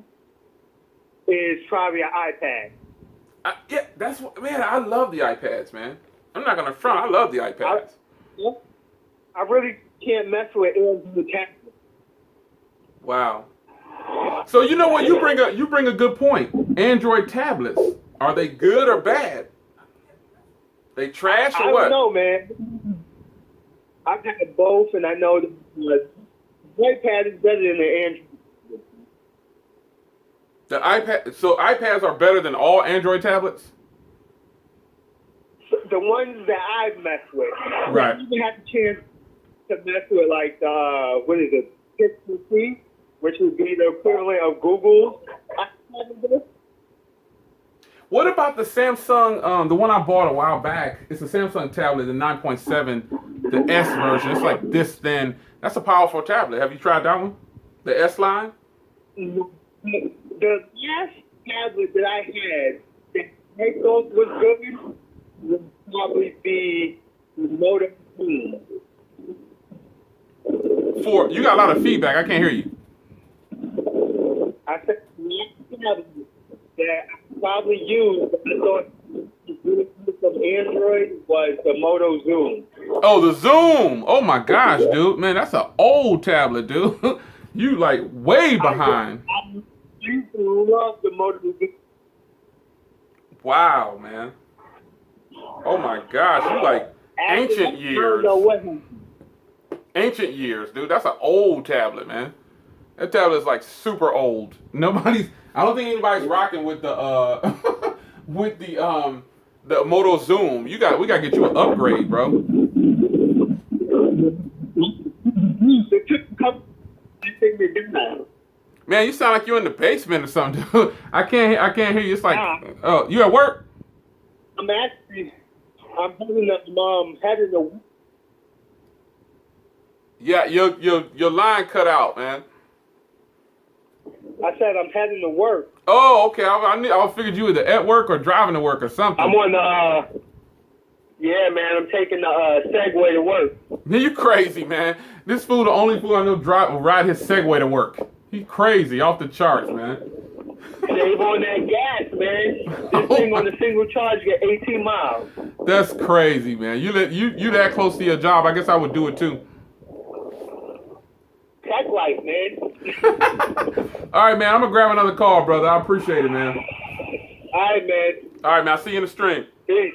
is probably an iPad. Yeah, that's what, man. I love the iPads, man. I'm not gonna front. I love the iPads. I really can't mess with Android tablets. Wow. So you know what? You bring a good point. Android tablets, are they good or bad? They trash or what? I don't know, man. I've had both, and I know that the iPad is better than the Android. The iPad. So iPads are better than all Android tablets. The ones that I've messed with. Right. I even had the chance to mess with, like, what is it, Pixel 3, which would be the equivalent of Google. What about the Samsung, the one I bought a while back? It's a Samsung tablet, the 9.7, the S version. It's like this thin. That's a powerful tablet. Have you tried that one? The S line? The last tablet that I had that I thought was good would probably be the Moto Zoom. You got a lot of feedback. I can't hear you. I said the last tablet that I probably used, but I thought the benefit of Android was the Moto Zoom. Oh, the Zoom. Oh my gosh, dude. Man, that's an old tablet, dude. You like way behind. I used to love the Moto Zoom. Wow, man. Oh my gosh, you like ancient years. Ancient years, dude. That's an old tablet, man. That tablet is like super old. I don't think anybody's rocking with the with the Moto Zoom. We gotta get you an upgrade, bro. Man, you sound like you're in the basement or something, dude. I can't hear you. It's like, oh, you at work? I'm having the. Yeah, your line cut out, man. I said I'm heading to work. Oh, okay. I figured you were at work or driving to work or something. I'm on the. Yeah, man. I'm taking the Segway to work. Man, you crazy, man. This fool, the only fool I know will ride his Segway to work. He crazy, off the charts, man. Save on that gas, man. This thing on a single charge get 18 miles. That's crazy, man. You that close to your job? I guess I would do it too. Tech life, man. All right, man. I'm gonna grab another call, brother. I appreciate it, man. All right, man. All right, man. I'll see you in the stream. Peace.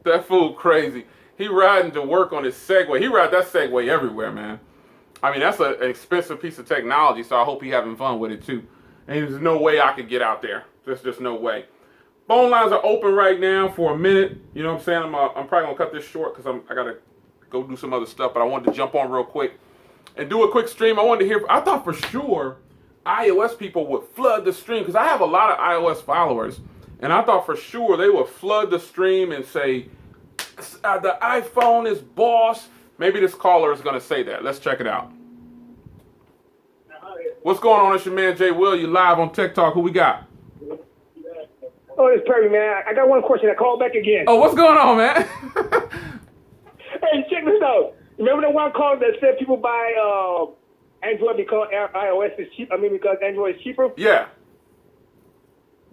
That fool crazy. He riding to work on his Segway. He ride that Segway everywhere, man. I mean, that's an expensive piece of technology, so I hope he having fun with it too. And there's no way I could get out there. There's just no way. Phone lines are open right now for a minute. You know what I'm saying? I'm probably gonna cut this short because I gotta go do some other stuff. But I wanted to jump on real quick and do a quick stream. I wanted to hear. I thought for sure iOS people would flood the stream because I have a lot of iOS followers, and I thought for sure they would flood the stream and say the iPhone is boss. Maybe this caller is gonna say that. Let's check it out. What's going on? It's your man Jay Will. You live on Tech Talk. Who we got? Oh, it's Perry, man. I got one question. I called back again. Oh, what's going on, man? Hey, check this out. Remember the one call that said people buy Android because iOS is cheap? I mean, because Android is cheaper? Yeah.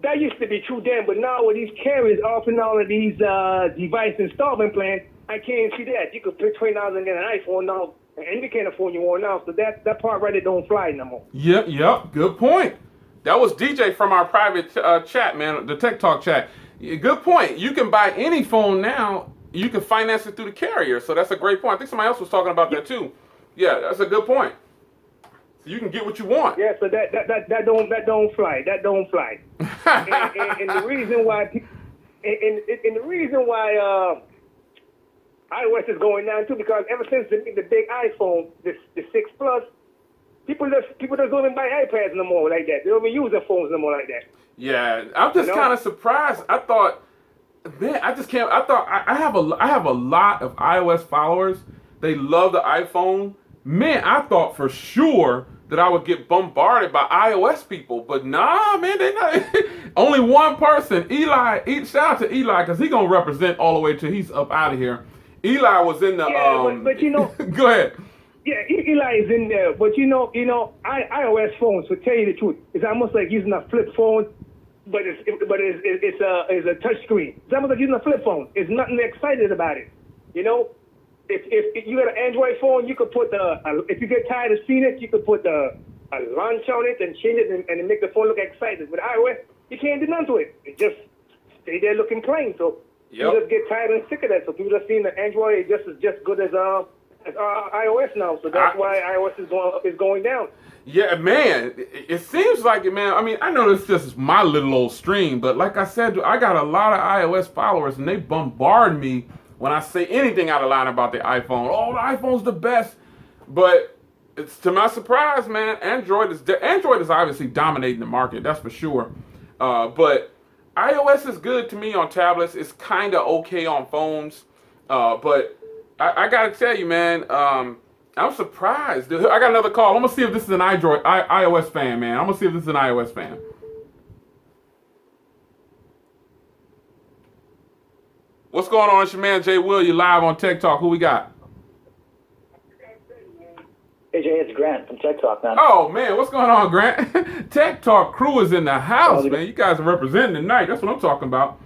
That used to be true then, but now with these carriers offering all of these device installment plans, I can't see that. You could pay $20 and get an iPhone now, and you can't afford you one now, so that part right there don't fly no more. Yep. Good point. That was DJ from our private chat, man, the Tech Talk chat. Good point. You can buy any phone now. You can finance it through the carrier, so that's a great point. I think somebody else was talking about that too. Yeah, that's a good point. So you can get what you want. Yeah, so that don't fly. That don't fly. and the reason why, iOS is going down too, because ever since the big iPhone, the 6 Plus, people just don't even buy iPads no more like that. They don't even use their phones no more like that. Yeah, I'm just kind of surprised. I thought, man, I just can't. I thought I have a lot of iOS followers. They love the iPhone. Man, I thought for sure that I would get bombarded by iOS people, but nah, man, they not. Only one person, Eli. Shout out to Eli because he gonna represent all the way till he's up out of here. Eli was in the. Yeah, but you know. Go ahead. Yeah, Eli is in there, but you know, iOS phones. To tell you the truth, it's almost like using a flip phone, but it's a touch screen. It's almost like using a flip phone. There's nothing excited about it. You know, if you got an Android phone, you could put if you get tired of seeing it, you could put a launch on it and change it and make the phone look excited. With iOS, you can't do nothing to it. It just stay there looking plain. So Yep. You just get tired and sick of that. So people are seeing that Android is just good as iOS now. So that's why iOS is going down. Yeah, man, it seems like it, man. I mean, I know this is just my little old stream, but like I said, I got a lot of iOS followers, and they bombard me when I say anything out of line about the iPhone. Oh, the iPhone's the best. But it's to my surprise, man, Android is obviously dominating the market, that's for sure. But iOS is good to me on tablets. It's kind of okay on phones. But I got to tell you, man, I'm surprised. I got another call. I'm going to see if this is an iOS fan, man. I'm going to see if this is an iOS fan. What's going on? It's your man, Jay Will. You live on Tech Talk. Who we got? Hey, Jay, it's Grant from Tech Talk, man. Oh, man. What's going on, Grant? Tech Talk crew is in the house, man. You guys are representing tonight. That's what I'm talking about.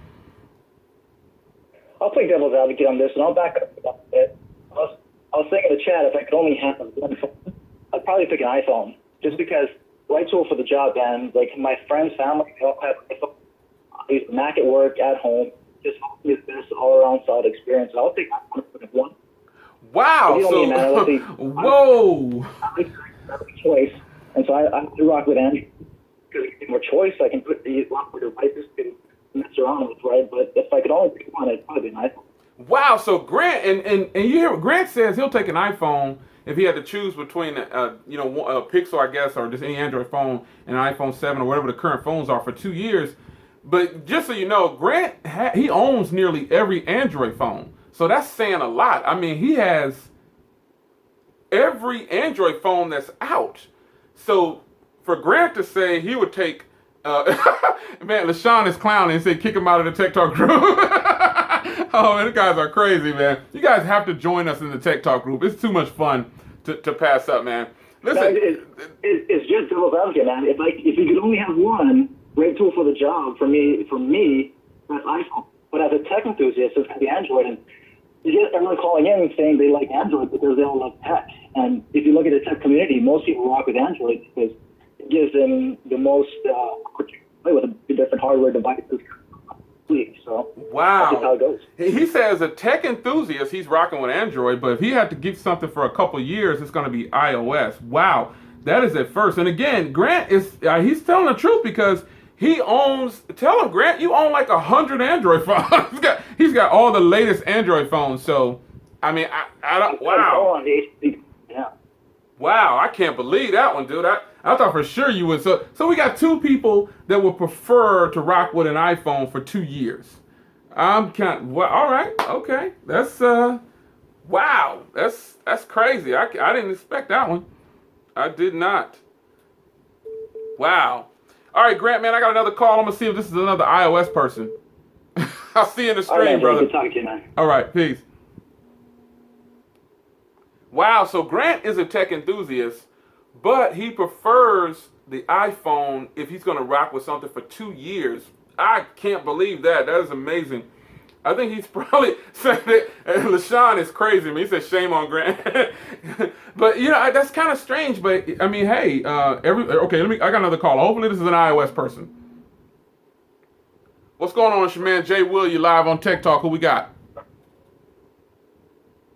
I'll play devil's advocate on this, and I'll back up a bit. I was saying in the chat, if I could only have one phone, I'd probably pick an iPhone, just because right tool for the job, and like my friends, family, they all have iPhone. I use the Mac at work, at home, just hopefully it's best all-around solid experience. So I'll take one. Wow. So, man, whoa. I choice, and so I rock with Android because I get more choice. I can put the rock with devices to mess around with, right? But if I could only pick one, I'd probably be an iPhone. Wow, so Grant and you hear what Grant says he'll take an iPhone if he had to choose between a Pixel, I guess, or just any Android phone and an iPhone 7 or whatever the current phones are for 2 years. But just so you know, Grant he owns nearly every Android phone, so that's saying a lot. I mean, he has every Android phone that's out. So for Grant to say he would take, man, LaShawn is clowning and said kick him out of the Tech Talk group. Oh, man, you guys are crazy, man. You guys have to join us in the Tech Talk group. It's too much fun to pass up, man. Listen, it's just devil's advocate, man. If you could only have one great tool for the job, for me, that's iPhone. But as a tech enthusiast, it's going to be Android. And you get everyone calling in saying they like Android because they all love tech. And if you look at the tech community, most people rock with Android because it gives them the most opportunity to play with the different hardware devices. So wow, that's how it goes. He says a tech enthusiast, he's rocking with Android, but if he had to give something for a couple years, it's going to be iOS. Wow, that is at first. And again, Grant is he's telling the truth because he owns. Tell him, Grant, you own like 100 Android phones. he's got all the latest Android phones. So I mean, I don't. Wow. Yeah. Wow, I can't believe that one, dude. I thought for sure you would. So we got two people that would prefer to rock with an iPhone for 2 years. All right, okay. That's wow. That's crazy. I didn't expect that one. I did not. Wow. All right, Grant, man, I got another call. I'm gonna see if this is another iOS person. I'll see you in the stream, right, brother. Good talking to you, man. All right, peace. Wow, so Grant is a tech enthusiast, but he prefers the iPhone if he's going to rock with something for 2 years. I can't believe that. That is amazing. I think he's probably saying that LaShawn is crazy. I mean, he said shame on Grant. But, that's kind of strange. But, I mean, hey, I got another call. Hopefully this is an iOS person. What's going on? It's your man, Jay Will. You live on Tech Talk. Who we got?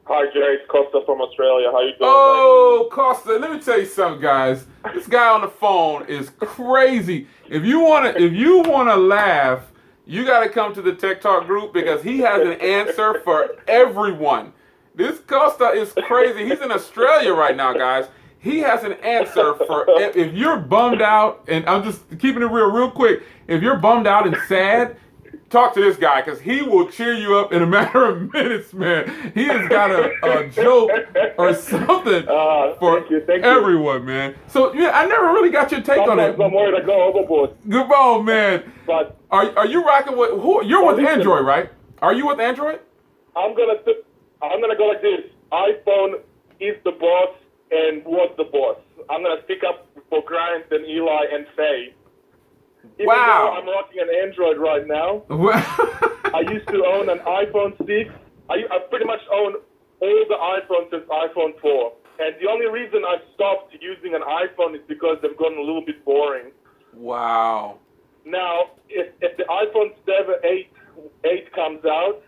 Hi, Jay. It's Costa from Australia. How you doing? Oh, Costa, let me tell you something, guys. This guy on the phone is crazy. If you wanna laugh, you gotta come to the Tech Talk group because he has an answer for everyone. This Costa is crazy. He's in Australia right now, guys. He has an answer for if you're bummed out, and I'm just keeping it real quick. If you're bummed out and sad, talk to this guy because he will cheer you up in a matter of minutes, man. He has got a joke or something for everyone, man. So I never really got your take on that. Somewhere to go overboard. Good ball, man. But are you rocking with who? You're with Android, right? Are you with Android? I'm gonna go like this. iPhone is the boss and was the boss. I'm gonna stick up for Grant and Eli and say. Even though I'm rocking an Android right now, I used to own an iPhone 6. I pretty much own all the iPhones since iPhone 4. And the only reason I've stopped using an iPhone is because they've gotten a little bit boring. Wow. Now, if the iPhone 7, 8, 8 comes out,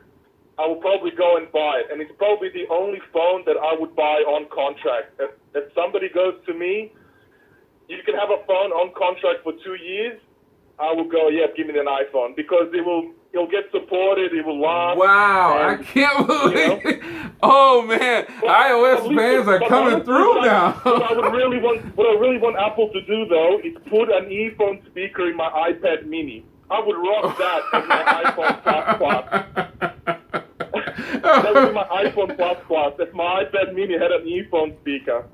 I will probably go and buy it. And it's probably the only phone that I would buy on contract. If somebody goes to me, you can have a phone on contract for 2 years, I will go, yeah, give me an iPhone, because it'll get supported, it will last. Wow, I can't believe it. Oh man, iOS fans are coming through now. What I really want Apple to do though is put an earphone speaker in my iPad mini. I would rock that as my iPhone Plus. That would be my iPhone Plus. If my iPad mini had an earphone speaker.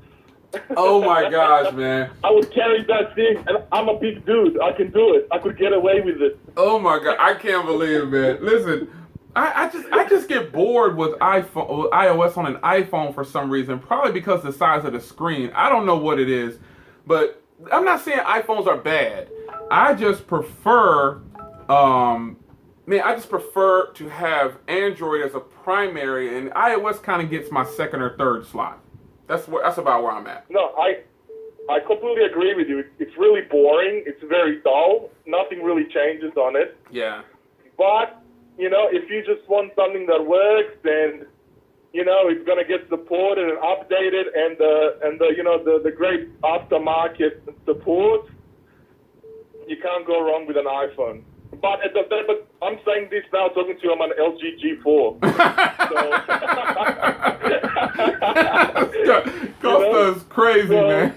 Oh my gosh, man. I would carry that thing, and I'm a big dude. I can do it. I could get away with it. Oh my God, I can't believe it, man. Listen, I just get bored with iOS on an iPhone for some reason. Probably because the size of the screen. I don't know what it is, but I'm not saying iPhones are bad. I just prefer, I just prefer to have Android as a primary, and iOS kind of gets my second or third slot. That's about where I'm at. No, I completely agree with you. It's really boring. It's very dull. Nothing really changes on it. Yeah. But, if you just want something that works, and, it's going to get supported and updated, and the great aftermarket support, you can't go wrong with an iPhone. But I'm saying this now, talking to you, I'm an LG G4. Costa's crazy, man.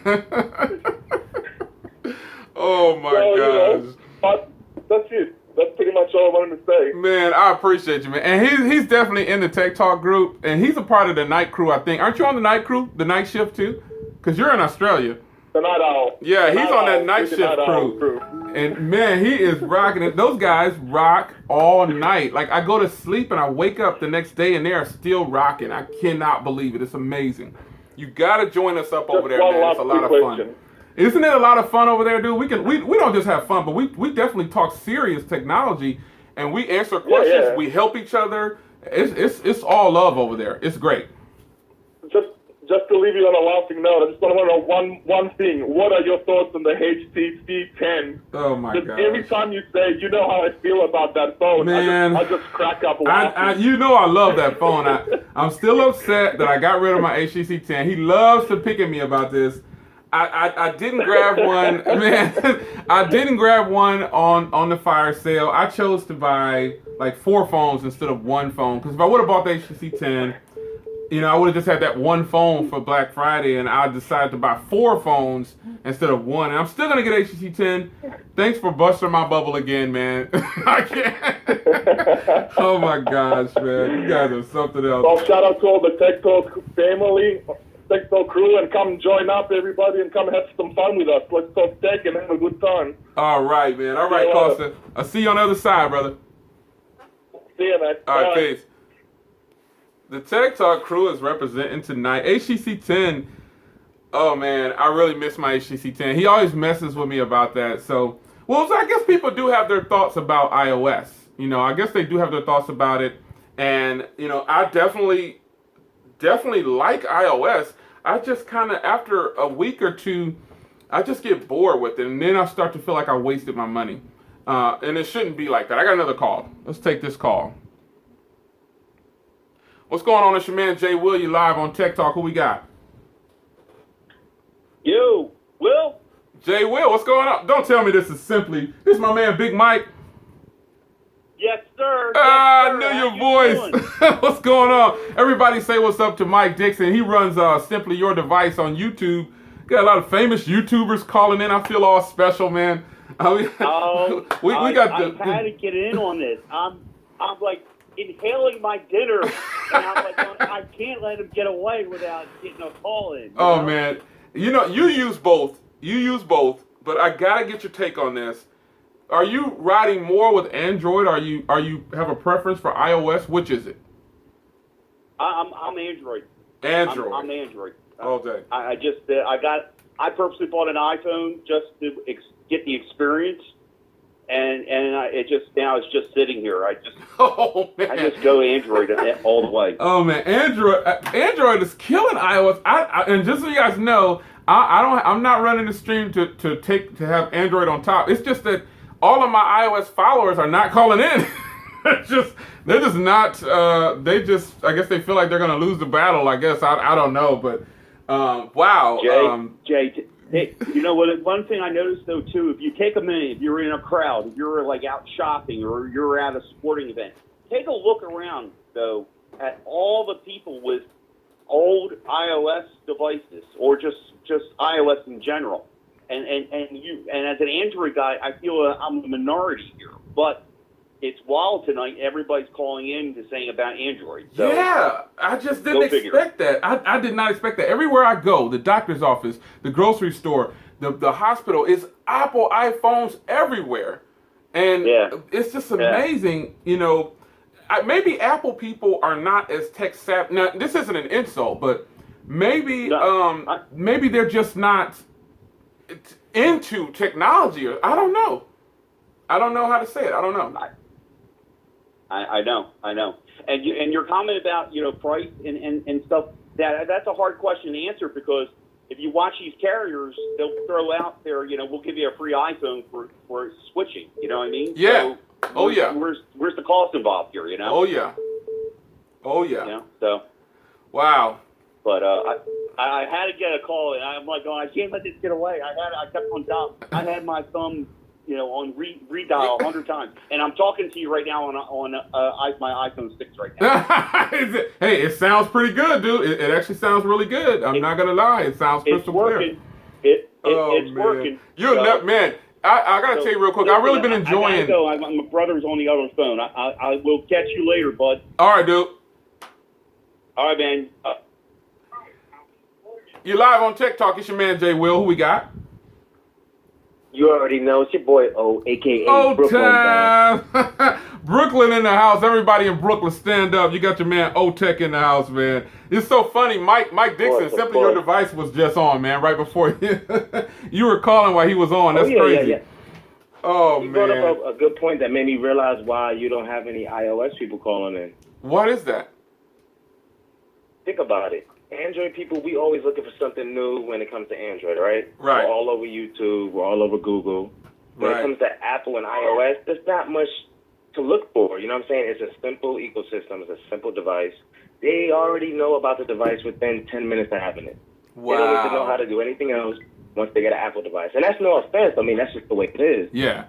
Oh my gosh. But that's it. That's pretty much all I wanted to say. Man, I appreciate you, man. And he's definitely in the Tech Talk group, and he's a part of the night crew, I think. Aren't you on the night crew, the night shift too? Because you're in Australia. The night owl. Yeah, he's on that night shift crew. And man, he is rocking it. Those guys rock all night. Like, I go to sleep and I wake up the next day and they are still rocking. I cannot believe it. It's amazing. You gotta join us up over there, man. It's a lot of fun. Isn't it a lot of fun over there, dude? We don't just have fun, but we definitely talk serious technology, and we answer questions. Yeah. We help each other. It's all love over there. It's great. Just to leave you on a lasting note, I just want to know one thing. What are your thoughts on the HTC 10? Oh my God! Every time you say, you know how I feel about that phone, man, I just crack up laughing. I love that phone. I'm still upset that I got rid of my HTC 10. He loves to pick at me about this. I didn't grab one, man. I didn't grab one on the fire sale. I chose to buy like 4 phones instead of 1 phone, because if I would have bought the HTC 10, I would have just had that 1 phone for Black Friday, and I decided to buy 4 phones instead of 1. And I'm still gonna get HTC 10. Thanks for busting my bubble again, man. I can't. Oh my gosh, man, you guys are something else. Well, shout out to all the Tech Talk family, Tech Talk crew, and come join up, everybody, and come have some fun with us. Let's talk tech and have a good time. All right, man. All right, Costa. I'll see you on the other side, brother. See you, man. All right, peace. The Tech Talk crew is representing tonight. HTC 10. Oh man, I really miss my HTC 10. He always messes with me about that. So I guess people do have their thoughts about iOS. I guess they do have their thoughts about it. And I definitely like iOS. I just kind of, after a week or two, I just get bored with it, and then I start to feel like I wasted my money. And it shouldn't be like that. I got another call. Let's take this call. What's going on? It's your man Jay Will. You live on Tech Talk. Who we got? Yo, Will? Jay Will, what's going on? Don't tell me this is my man Big Mike. Yes, sir. I knew your voice. What's going on? Everybody say what's up to Mike Dixon. He runs Simply Your Device on YouTube. Got a lot of famous YouTubers calling in. I feel all special, man. I had to get in on this. I'm like inhaling my dinner, and I'm like, I can't let him get away without getting a call in. Oh man, you use both. But I gotta get your take on this. Are you riding more with Android? Are you have a preference for iOS? Which is it? I'm Android. Android. I'm Android. All day. I purposely bought an iPhone just to get the experience, and it's just sitting here. I just go Android all the way. Oh man, Android is killing iOS. And just so you guys know, I'm not running the stream to have Android on top. It's just that all of my iOS followers are not calling in. they're just not. They just. I guess they feel like they're gonna lose the battle. I guess I don't know, but wow. Jay, hey, you know what? One thing I noticed though too, if you take a minute, if you're in a crowd, if you're like out shopping or you're at a sporting event, take a look around though at all the people with old iOS devices or just iOS in general. And as an Android guy, I feel I'm a minority here, but it's wild tonight. Everybody's calling in to saying about Android. So, yeah, I just didn't expect that. I did not expect that. Everywhere I go, the doctor's office, the grocery store, the hospital, is Apple iPhones everywhere. And it's just amazing, you know. Maybe Apple people are not as tech savvy. Now, this isn't an insult, but maybe maybe they're just not into technology. Or I don't know. I don't know how to say it. I don't know. I know. And your comment about, you know, price and stuff, that's a hard question to answer, because if you watch these carriers, they'll throw out there, you know, we'll give you a free iPhone for switching. You know what I mean? Yeah. So, where's the cost involved here? You know? Oh yeah. You know, so. Wow. But I had to get a call, and I'm like, I can't let this get away. I kept on top. I had my thumb, you know, on redial 100 times, and I'm talking to you right now on my iPhone 6 right now. Hey, it sounds pretty good, dude. It actually sounds really good. I'm not gonna lie. It sounds crystal clear. It's working. Man. I gotta tell you real quick. I've really been enjoying. I gotta go. My brother's on the other phone. I will catch you later, bud. All right, dude. All right, man. You're live on Tech Talk. It's your man Jay Will. Who we got? You already know. It's your boy O, a.k.a. Brooklyn. Brooklyn in the house. Everybody in Brooklyn, stand up. You got your man O-Tech in the house, man. It's so funny. Mike Dixon, Simply Your Device was just on, man, right before you were calling while he was on. That's crazy. Yeah. Oh, you man. You brought up a good point that made me realize why you don't have any iOS people calling in. What is that? Think about it. Android people, we always looking for something new when it comes to Android, right? Right. We're all over YouTube. We're all over Google. When it comes to Apple and iOS, there's not much to look for. You know what I'm saying? It's a simple ecosystem. It's a simple device. They already know about the device within 10 minutes of having it. Wow. They don't need to know how to do anything else once they get an Apple device. And that's no offense. I mean, that's just the way it is. Yeah.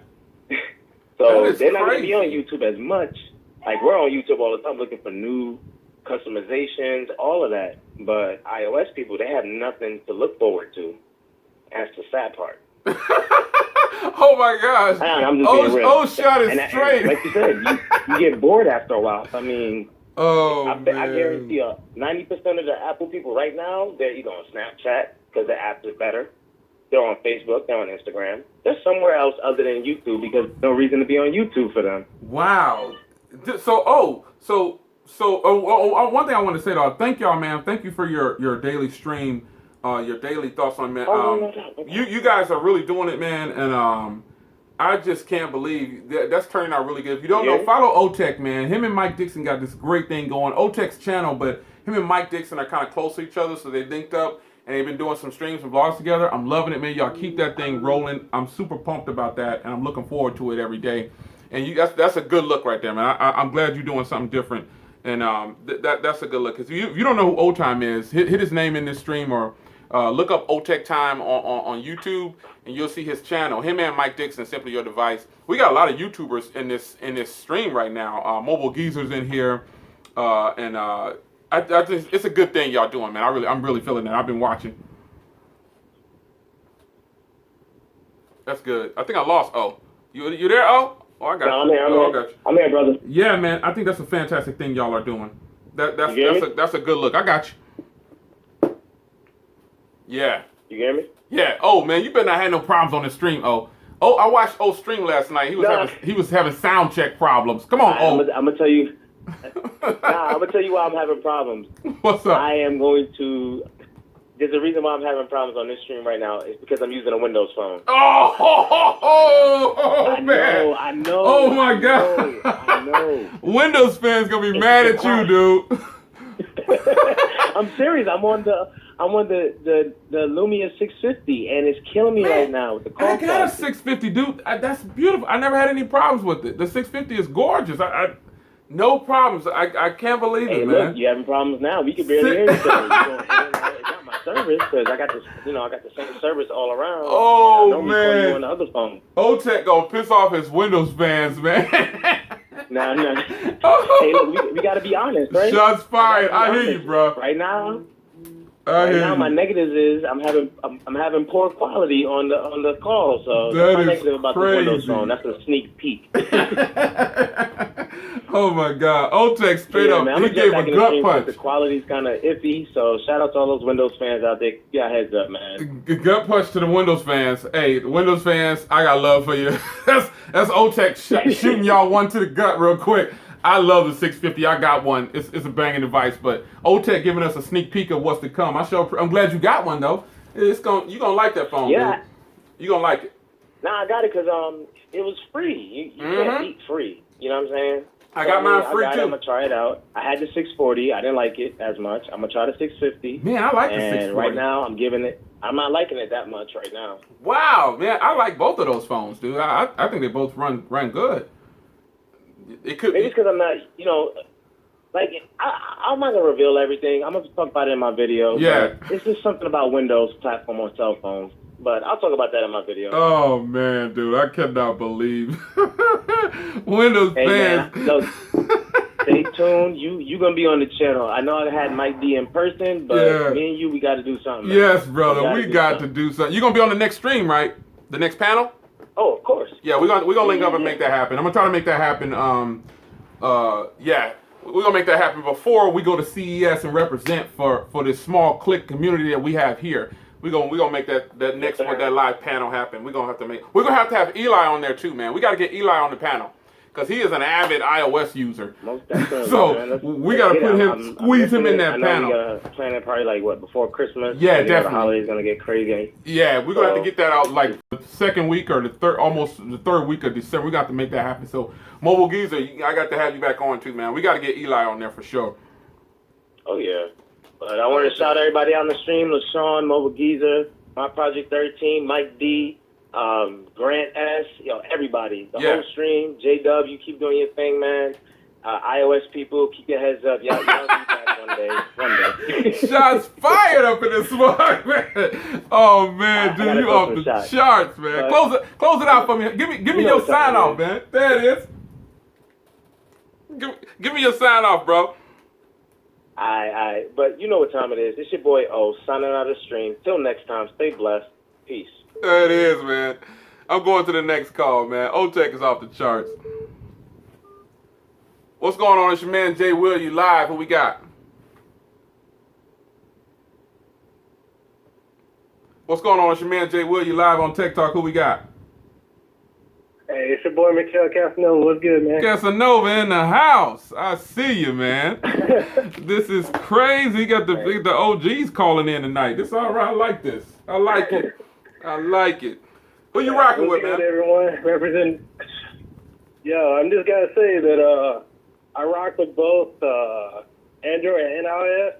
So they're not going to be on YouTube as much. Like, we're on YouTube all the time looking for new customizations, all of that. But iOS people, they have nothing to look forward to. That's the sad part. Oh my gosh! I'm just being real. Oh, shot is straight. And like you said, you get bored after a while. I mean, I guarantee 90% of the Apple people right now, they're either on Snapchat because the app is better. They're on Facebook. They're on Instagram. They're somewhere else other than YouTube because there's no reason to be on YouTube for them. Wow. One thing I want to say though, thank y'all, man. Thank you for your daily stream, your daily thoughts on man. You guys are really doing it, man, and I just can't believe that's turning out really good. If you don't know, follow O-Tech, man. Him and Mike Dixon got this great thing going. O-Tech's channel, but him and Mike Dixon are kind of close to each other, so they linked up and they've been doing some streams and vlogs together. I'm loving it, man. Y'all keep that thing rolling. I'm super pumped about that, and I'm looking forward to it every day. And that's a good look right there, man. I'm glad you're doing something different. And that's a good look. Because if you don't know who O-Time is, hit his name in this stream or look up O-Tech Time on YouTube, and you'll see his channel. Him and Mike Dixon, Simply Your Device. We got a lot of YouTubers in this stream right now. Mobile Geezer's in here, and I think it's a good thing y'all doing, man. I'm really feeling that. I've been watching. That's good. I think I lost O. You there, O? Oh, I got you. I'm here. I got you. I'm here, brother. Yeah, man. I think that's a fantastic thing y'all are doing. That's a good look. I got you. Yeah. You hear me? Yeah. Oh man, you better not have no problems on the stream. I watched O stream last night. He was having sound check problems. Come on, O. I'm gonna tell you. I'm gonna tell you why I'm having problems. What's up? I am going to. There's a reason why I'm having problems on this stream right now. It's because I'm using a Windows phone. Man. I know. Oh my God. I know. Windows fans gonna be mad at you, dude. I'm serious. I'm on I want the Lumia 650, and it's killing me right now with the call I got a quality. 650, dude. That's beautiful. I never had any problems with it. The 650 is gorgeous. No problems. I can't believe Hey, it, look, man. you having problems now? We can barely hear each other. It's not my service because I got this. I got the same service all around. Oh, normally call you man. on the other phone. O-Tech gonna piss off his Windows fans, man. Nah. Hey, look, we got to be honest, right? Shots fired. I hear you, bro. Right now, I my negatives is I'm having poor quality on the call. So That that's my is negative about the Windows crazy. phone. That's a sneak peek. Oh my God, O-Tech straight up, man, he gave a gut punch. The quality's kind of iffy, so shout out to all those Windows fans out there. Yeah, heads up, man. Gut punch to the Windows fans. Hey, the Windows fans, I got love for you. that's O-Tech shooting y'all one to the gut real quick. I love the 650. I got one. It's a banging device, but O-Tech giving us a sneak peek of what's to come. I'm glad you got one though. You gonna like that phone, Yeah. dude. You gonna like it. Nah, I got it because it was free. You can't beat free. You know what I'm saying? I got mine free too. I'm gonna try it out. I had the 640. I didn't like it as much. I'm gonna try the 650. Man, I like the And 640. right now, I'm not liking it that much right now. Wow, man, I like both of those phones, dude. I think they both run good. It could maybe it's because I'm not, like I'm not gonna reveal everything. I'm gonna talk about it in my video. Yeah. But it's just something about Windows platform on cell phones. But I'll talk about that in my video. Oh man, dude, I cannot believe Windows fans. Man, look, stay tuned. You gonna be on the channel. I know I had Mike D in person, but me and you, we got to do something. Man. Yes, brother, we got to do something. You gonna be on the next stream, right? The next panel? Oh, of course. Yeah, we're gonna link up and make that happen. I'm gonna try to make that happen. Yeah, we're gonna make that happen before we go to CES and represent for this small click community that we have here. We're gonna make that next one, that live panel happen. We're gonna have to have Eli on there too, man. We gotta get Eli on the panel because he is an avid iOS user. Most definitely, so man. we gotta put him, squeeze him in that panel. We gotta plan it probably before Christmas. Yeah, The definitely. holidays gonna get crazy. Yeah, we're gonna have to get that out like the second week or almost the third week of December. We got to make that happen. So Mobile Geezer, I got to have you back on too, man. We got to get Eli on there for sure. Oh yeah. But I want to shout everybody on the stream: LaShawn, Mobile Geezer, My Project 13, Mike D, Grant S, everybody. The whole stream. J-Dub, you keep doing your thing, man. iOS people, keep your heads up. Y'all be back one day. Shots fired up in this one, man. Oh man, dude, you off the charts, man. Close it out for me. Give me your sign off, man. There it is. Give me your sign off, bro. But you know what time it is. It's your boy O, signing out of the stream. Till next time, stay blessed. Peace. There it is, man. I'm going to the next call, man. O-Tech is off the charts. What's going on? It's your man Jay Will. You live. Who we got? What's going on? It's your man Jay Will. You live on Tech Talk. Who we got? Hey, it's your boy Mikel Casanova. What's good, man? Casanova in the house. I see you, man. This is crazy. You got the OGs calling in tonight. This all right. I like this. I like it. I like it. Who you rocking with, man? Good, everyone. Represent. Yo, I'm just gotta say that I rock with both Android and iOS.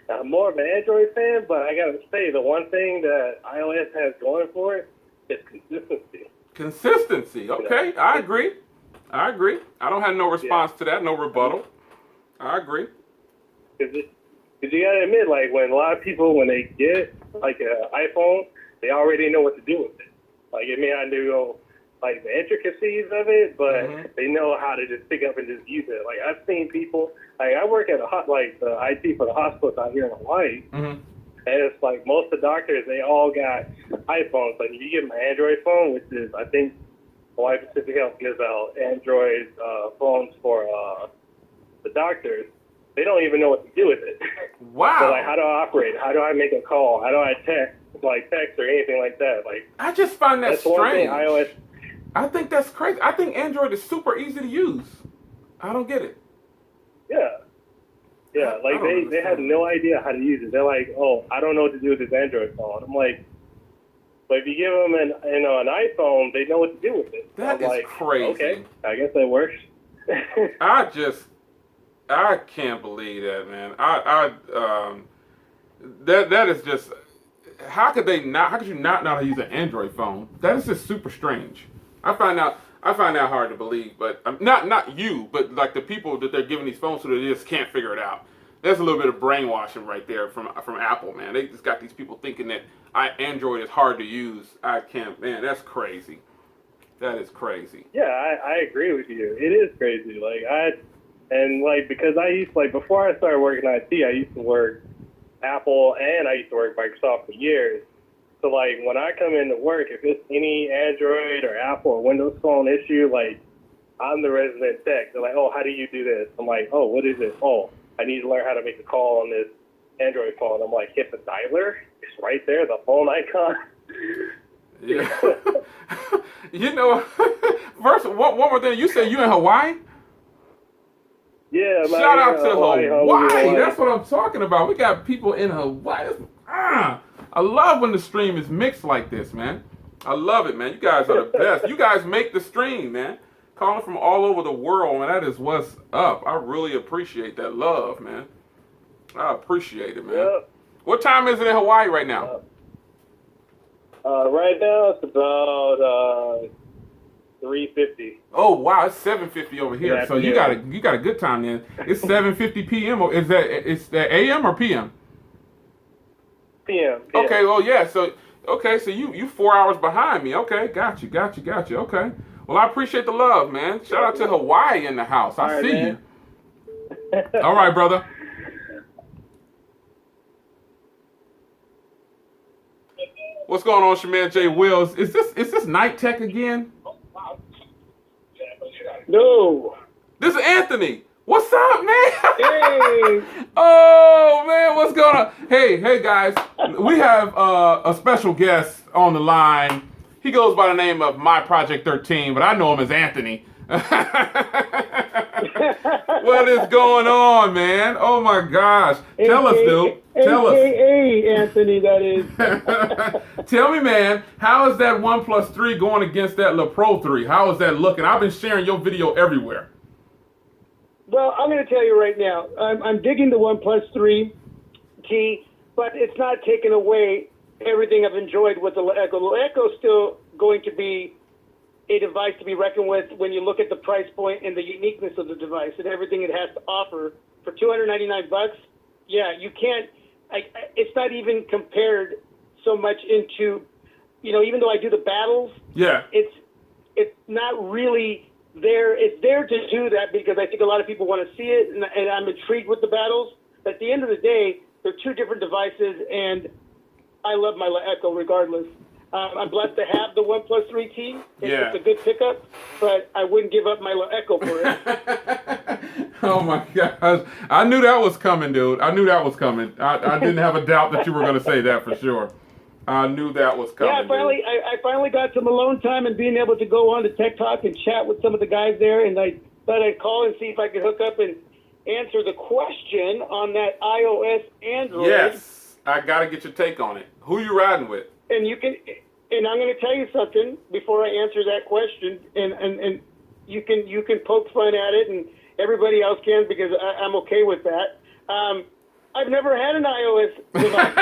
I'm more of an Android fan, but I gotta say the one thing that iOS has going for it is consistency. Consistency. Okay, I agree. I don't have no response to that, no rebuttal. I agree. Because you gotta admit, like, when a lot of people, when they get, like, an iPhone, they already know what to do with it. Like, it may not know, like, the intricacies of it, but they know how to just pick up and just use it. Like, I've seen people, like, I work at the IT for the hospitals out here in Hawaii, and it's like most of the doctors, they all got iPhones. Like, if you get my Android phone, which is, I think, Hawaii Pacific Health gives out Android phones for the doctors, they don't even know what to do with it. Wow. So, like, how do I operate? How do I make a call? How do I text or anything like that? Like, I just find that that's one thing strange. iOS. I think that's crazy. I think Android is super easy to use. I don't get it. Yeah, like they have no idea how to use it. They're like, oh, I don't know what to do with this Android phone. I'm like, but if you give them an iPhone, they know what to do with it. That is crazy. Okay, I guess that works. I can't believe that, man. That is just, how could you not know how to use an Android phone? That is just super strange. I find that hard to believe, but not you, but like the people that they're giving these phones to, they just can't figure it out. There's a little bit of brainwashing right there from Apple, man. They just got these people thinking that Android is hard to use. I can't, man. That's crazy. That is crazy. Yeah, I agree with you. It is crazy. Because I used before I started working IT, I used to work Apple and I used to work Microsoft for years. So when I come into work, if it's any Android or Apple or Windows Phone issue, I'm the resident tech. They're like, oh, how do you do this? I'm like, oh, what is it? Oh, I need to learn how to make a call on this Android phone. I'm like, hit the dialer. It's right there, the phone icon. Yeah. First, one more thing. You said you in Hawaii? Yeah. Shout out to Hawaii. That's what I'm talking about. We got people in Hawaii. I love when the stream is mixed like this, man. I love it, man. You guys are the best. You guys make the stream, man. Calling from all over the world, man. That is what's up. I really appreciate that love, man. I appreciate it, man. Yep. What time is it in Hawaii right now? Right now it's about 3:50. Oh wow, it's 7:50 over here. Yeah, so you got a good time then. It's 7:50 p.m. Is that AM or PM? PM. Okay. Oh yeah. So you 4 hours behind me. Okay. Got you. Okay. Well, I appreciate the love, man. Shout out to Hawaii in the house. I see you. All right, brother. What's going on, Shaman J. Wills? Is this Night Tech again? No. This is Anthony. What's up, man? Hey. Oh man, what's going on? Hey guys, we have a special guest on the line. He goes by the name of My Project 13, but I know him as Anthony. What is going on, man? Oh my gosh. Tell us, dude. Tell us. Anthony, that is. Tell me, man, how is that OnePlus 3 going against that Le Pro 3? How is that looking? I've been sharing your video everywhere. Well, I'm going to tell you right now, I'm digging the OnePlus 3 T, but it's not taking away everything I've enjoyed with the Echo. The Echo is still going to be a device to be reckoned with when you look at the price point and the uniqueness of the device and everything it has to offer. For $299, yeah, you can't. It's not even compared so much into, even though I do the battles. Yeah. It's not really there. It's there to do that because I think a lot of people want to see it, and I'm intrigued with the battles. But at the end of the day, they're two different devices, and I love my Echo regardless. I'm blessed to have the OnePlus 3T. It's a good pickup, but I wouldn't give up my Echo for it. Oh my gosh. I knew that was coming, dude. I knew that was coming. I didn't have a doubt that you were going to say that for sure. I knew that was coming. Yeah, I finally got some alone time and being able to go on to Tech Talk and chat with some of the guys there, and I thought I'd call and see if I could hook up and answer the question on that iOS Android. Yes, I got to get your take on it. Who you riding with? And I'm going to tell you something before I answer that question, and you can poke fun at it, and everybody else can because I'm okay with that. I've never had an iOS device.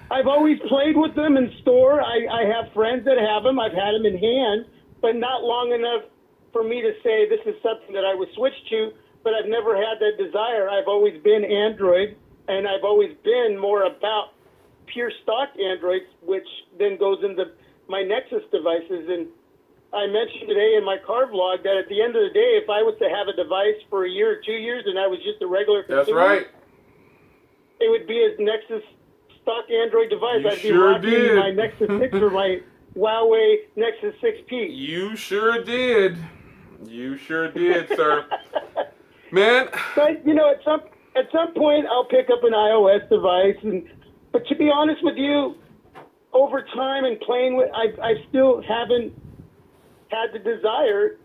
I've always played with them in store. I have friends that have them. I've had them in hand, but not long enough for me to say this is something that I would switch to. But I've never had that desire. I've always been Android, and I've always been more about pure stock Androids, which then goes into my Nexus devices. And I mentioned today in my car vlog that at the end of the day, if I was to have a device for a year or 2 years and I was just a regular consumer, that's right, it would be a Nexus stock Android device. You I'd be sure rocking did. my Nexus 6 or my Huawei Nexus 6P. You sure did. You sure did, sir. Man. But, at some point I'll pick up an iOS device. But to be honest with you, over time and playing with, I still haven't had the desire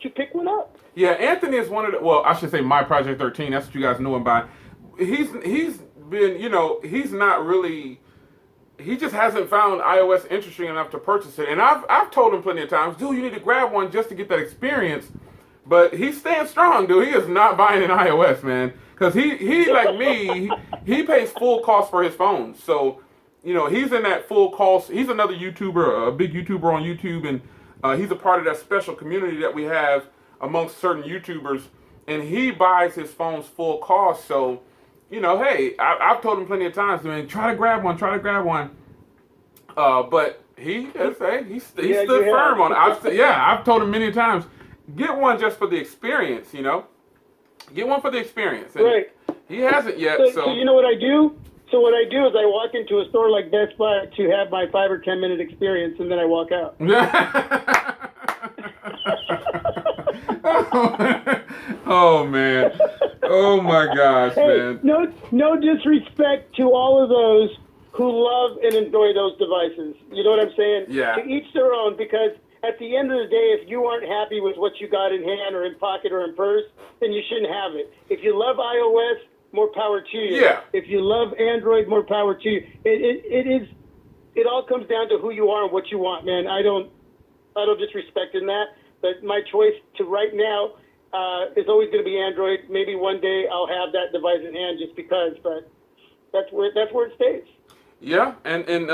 to pick one up. Yeah, Anthony is one of the, well, I should say My Project 13, that's what you guys know him by. He's been, he's not really, he just hasn't found iOS interesting enough to purchase it. And I've told him plenty of times, dude, you need to grab one just to get that experience. But he's staying strong, dude. He is not buying an iOS, man. Because he like me, he pays full cost for his phone. So, you know, he's in that full cost. He's another YouTuber, a big YouTuber on YouTube, and he's a part of that special community that we have amongst certain YouTubers. And he buys his phones full cost. So, you know, hey, I've told him plenty of times, man, try to grab one. But he stood firm on it. I've told him many times, get one just for the experience, you know. Get one for the experience. And right. He hasn't yet. So you know what I do? So what I do is I walk into a store like Best Buy to have my 5 or 10 minute experience, and then I walk out. Oh man! Oh my gosh, hey, man! No disrespect to all of those who love and enjoy those devices. You know what I'm saying? Yeah. To each their own, because at the end of the day, if you aren't happy with what you got in hand or in pocket or in purse, then you shouldn't have it. If you love iOS, more power to you. Yeah. If you love Android, more power to you. It all comes down to who you are and what you want, man. I don't disrespect in that, but my choice to right now is always going to be Android. Maybe one day I'll have that device in hand just because, but that's where it stays. Yeah, and you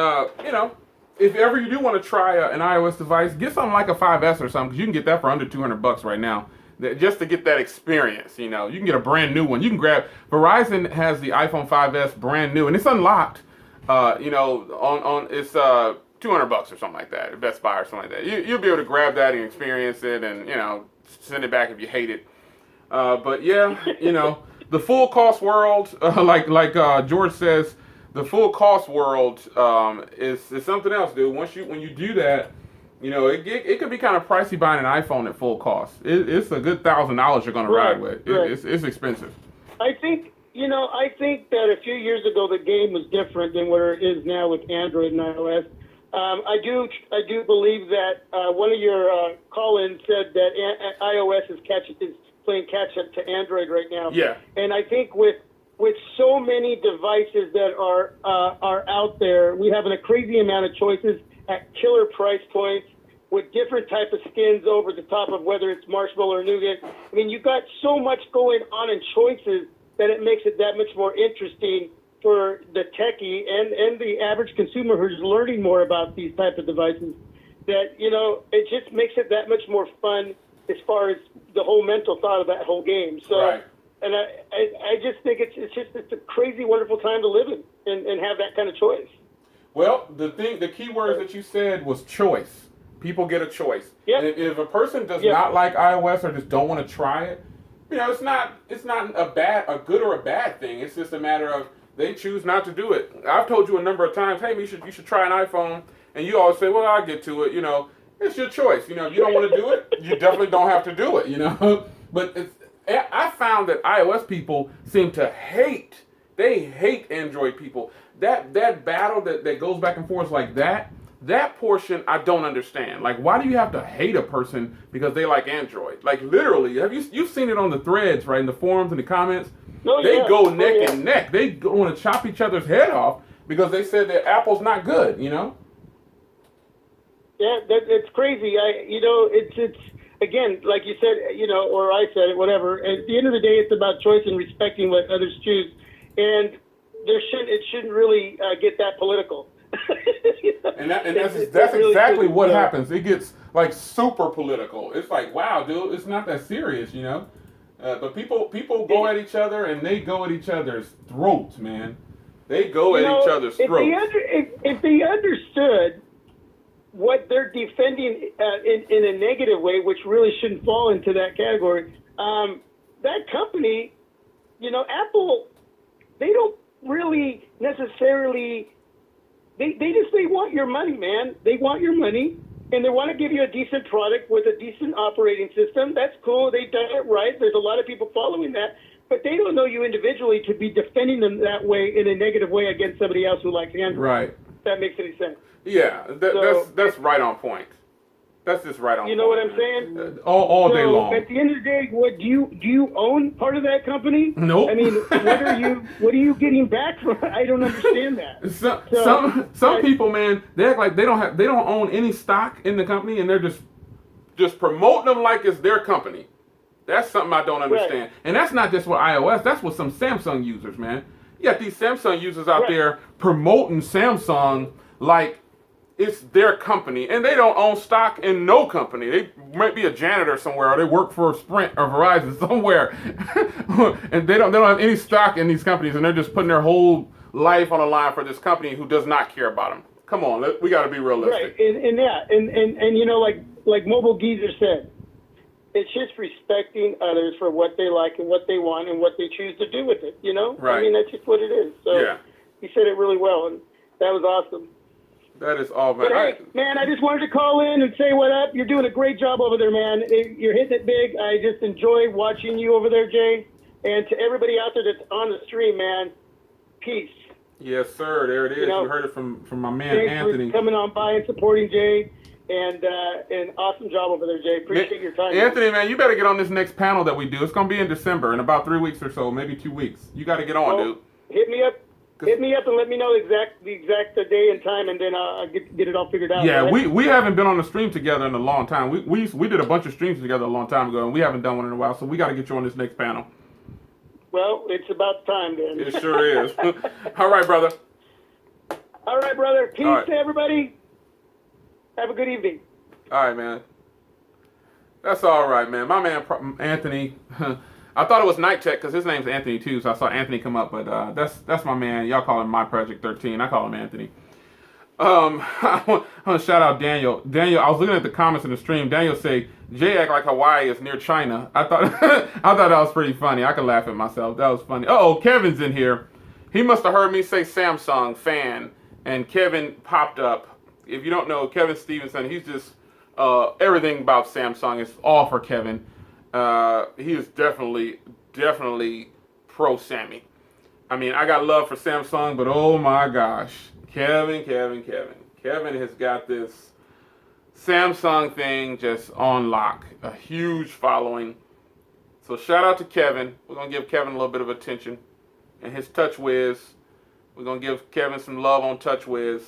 know, if ever you do want to try an iOS device, get something like a 5S or something, because you can get that for under $200 right now, just to get that experience. You know, you can get a brand new one. You can grab. Verizon has the iPhone 5S brand new, and it's unlocked. You know, on it's $200 or something like that, at Best Buy or something like that. You'll be able to grab that and experience it, and you know, send it back if you hate it. But yeah, you know, the full cost world, like George says. The full cost world is something else, dude. When you do that, you know, it could be kind of pricey buying an iPhone at full cost. It's a good $1,000 you're gonna ride with. Right. It's expensive. I think that a few years ago the game was different than where it is now with Android and iOS. I do believe that one of your call-ins said that iOS is playing catch up to Android right now. Yeah. And I think with so many devices that are out there, we have a crazy amount of choices at killer price points with different type of skins over the top of whether it's marshmallow or nougat. I mean, you've got so much going on in choices that it makes it that much more interesting for the techie and the average consumer who's learning more about these type of devices. That, you know, it just makes it that much more fun as far as the whole mental thought of that whole game. So. Right. And I just think it's a crazy, wonderful time to live in and have that kind of choice. Well, the key words that you said was choice. People get a choice. Yep. And if a person does not like iOS or just don't want to try it, you know, it's not a good or a bad thing. It's just a matter of they choose not to do it. I've told you a number of times, hey, you should try an iPhone, and you always say, well, I'll get to it. You know, it's your choice. You know, if you don't want to do it, you definitely don't have to do it. You know, but I found that iOS people seem to hate Android people. That battle that goes back and forth like that portion I don't understand. Like, why do you have to hate a person because they like Android? Like, literally, you've seen it on the threads, right, in the forums and the comments? They go neck and neck. They want to chop each other's head off because they said that Apple's not good, you know? Yeah, it's crazy. It's again, like you said, you know, or I said it, whatever. At the end of the day, it's about choice and respecting what others choose, and it shouldn't really get that political. You know? And that's really exactly what happens. It gets like super political. It's like, wow, dude, it's not that serious, you know. But people go at each other, and they go at each other's throats, man. They go at each other's throats. If they understood what they're defending in a negative way, which really shouldn't fall into that category, that company, you know, Apple, they don't really necessarily, they want your money, man. They want your money, and they want to give you a decent product with a decent operating system. That's cool. They've done it right. There's a lot of people following that, but they don't know you individually to be defending them that way in a negative way against somebody else who likes Android. Right. If that makes any sense. Yeah, that's right on point. That's just right on point. You know what I'm saying? All day long. At the end of the day, what do you own part of that company? Nope. I mean, what are you getting back from? I don't understand that. Some people, man, they act like they don't own any stock in the company, and they're just promoting them like it's their company. That's something I don't understand. And that's not just with iOS. That's with some Samsung users, man. You got these Samsung users out there promoting Samsung like it's their company, and they don't own stock in no company. They might be a janitor somewhere, or they work for Sprint or Verizon somewhere, and they don't have any stock in these companies, and they're just putting their whole life on the line for this company who does not care about them. Come on, we got to be realistic. Right, and you know, like Mobile Geezer said, it's just respecting others for what they like and what they want and what they choose to do with it. You know, Right. I mean, that's just what it is. So Yeah. he said it really well, and that was awesome. That is all, man. But hey, man, I just wanted to call in and say what up. You're doing a great job over there, man. You're hitting it big. I just enjoy watching you over there, Jay. And to everybody out there that's on the stream, man, peace. Yes, sir. There it is. You heard it from my man Thanks Anthony. for coming on by and supporting Jay. And awesome job over there, Jay. Appreciate your time. Anthony, man, you better get on this next panel that we do. It's going to be in December, in about 3 weeks or so, maybe 2 weeks. You got to get on, dude. Hit me up. Hit me up and let me know the exact day and time, and then I'll get it all figured out. Yeah, right? we haven't been on a stream together in a long time. We did a bunch of streams together a long time ago, and we haven't done one in a while, so we got to get you on this next panel. Well, it's about time then. It sure is. All right, brother. All right, brother. Peace All right. to everybody. Have a good evening. All right, man. That's all right, man. My man Anthony. I thought it was Night Tech because his name's Anthony too, so I saw Anthony come up, but that's my man. Y'all call him My Project 13. I call him Anthony. I want to shout out Daniel. Daniel, I was looking at the comments in the stream. Daniel say Jay act like Hawaii is near China. I thought that was pretty funny. I could laugh at myself. That was funny. Oh, Kevin's in here. He must have heard me say Samsung fan, and Kevin popped up. If you don't know Kevin Stevenson, he's just everything about Samsung is all for Kevin. He is definitely pro Sammy. I mean, I got love for Samsung, but oh my gosh, Kevin has got this Samsung thing just on lock. A huge following. So shout out to Kevin. We're gonna give Kevin a little bit of attention and his TouchWiz. We're gonna give Kevin some love on TouchWiz.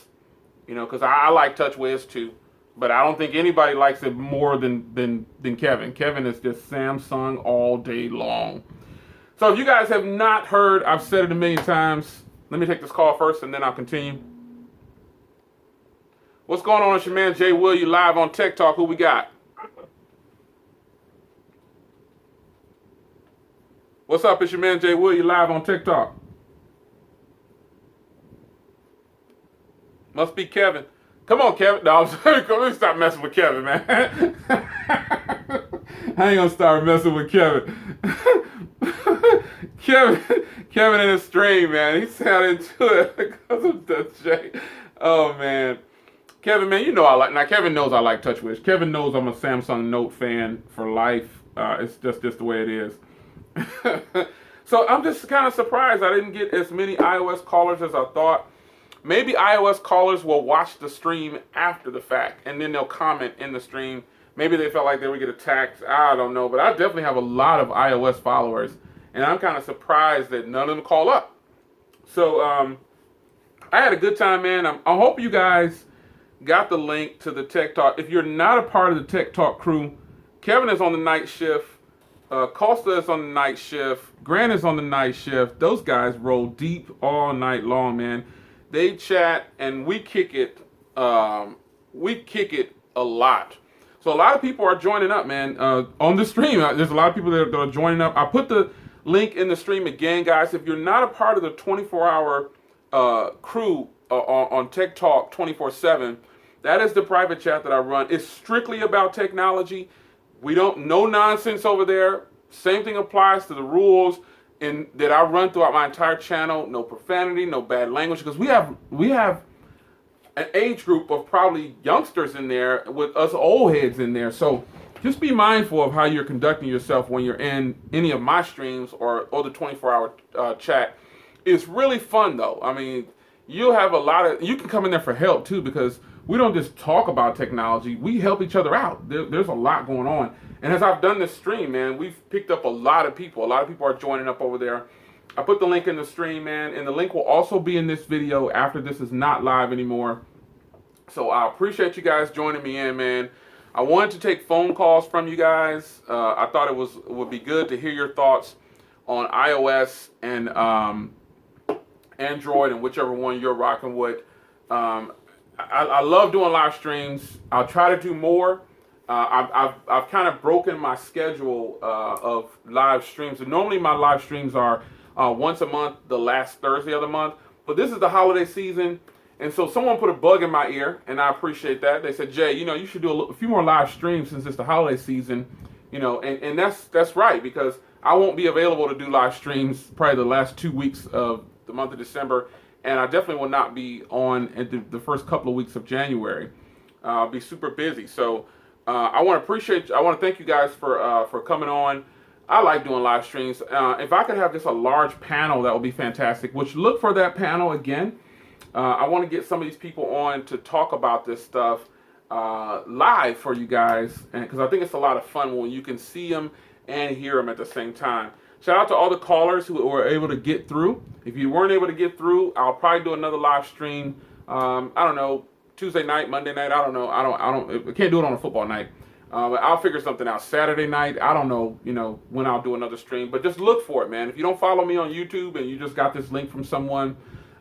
You know, because I like TouchWiz too. But I don't think anybody likes it more than Kevin. Kevin is just Samsung all day long. So if you guys have not heard, I've said it a million times. Let me take this call first and then I'll continue. What's going on? It's your man Jay Will. You live on Tech Talk. Who we got? What's up? It's your man Jay Will. You live on Tech Talk. Must be Kevin. Come on, Kevin. No, let me stop messing with Kevin, man. I ain't gonna start messing with Kevin. Kevin in the stream, man. He sounded into it because of the J. Oh man, Kevin, man. You know I like. Now Kevin knows I like TouchWiz. Kevin knows I'm a Samsung Note fan for life. It's just the way it is. So I'm just kind of surprised I didn't get as many iOS callers as I thought. Maybe iOS callers will watch the stream after the fact, and then they'll comment in the stream. Maybe they felt like they would get attacked. I don't know, but I definitely have a lot of iOS followers, and I'm kind of surprised that none of them call up. So I had a good time, man. I hope you guys got the link to the Tech Talk. If you're not a part of the Tech Talk crew, Kevin is on the night shift. Costa is on the night shift. Grant is on the night shift. Those guys roll deep all night long, man. They chat and we kick it. We kick it a lot. So a lot of people are joining up, man, on the stream. There's a lot of people that are joining up. I put the link in the stream again, guys. If you're not a part of the 24-hour crew on Tech Talk 24/7, that is the private chat that I run. It's strictly about technology. We don't, no nonsense over there. Same thing applies to the rules that I run throughout my entire channel. No profanity, no bad language, because we have an age group of probably youngsters in there with us old heads in there. So just be mindful of how you're conducting yourself when you're in any of my streams or the 24-hour chat. It's really fun though. I mean, you'll have you can come in there for help too, because we don't just talk about technology. We help each other out. There's a lot going on. And as I've done this stream, man, we've picked up a lot of people. A lot of people are joining up over there. I put the link in the stream, man, and the link will also be in this video after this is not live anymore. So I appreciate you guys joining me in, man. I wanted to take phone calls from you guys. I thought it would be good to hear your thoughts on iOS and Android and whichever one you're rocking with. I love doing live streams. I'll try to do more. I've kind of broken my schedule of live streams. And normally my live streams are once a month, the last Thursday of the month. But this is the holiday season. And so someone put a bug in my ear, and I appreciate that. They said, Jay, you should do a few more live streams since it's the holiday season. And that's right, because I won't be available to do live streams probably the last 2 weeks of the month of December. And I definitely will not be on in the first couple of weeks of January. I'll be super busy. So I want to thank you guys for coming on. I like doing live streams. If I could have just a large panel, that would be fantastic. Which, look for that panel again. I want to get some of these people on to talk about this stuff live for you guys, because I think it's a lot of fun when you can see them and hear them at the same time. Shout out to all the callers who were able to get through. If you weren't able to get through, I'll probably do another live stream. I don't know, Tuesday night, Monday night. I don't know. I can't do it on a football night. But I'll figure something out. Saturday night. I don't know. When I'll do another stream. But just look for it, man. If you don't follow me on YouTube and you just got this link from someone,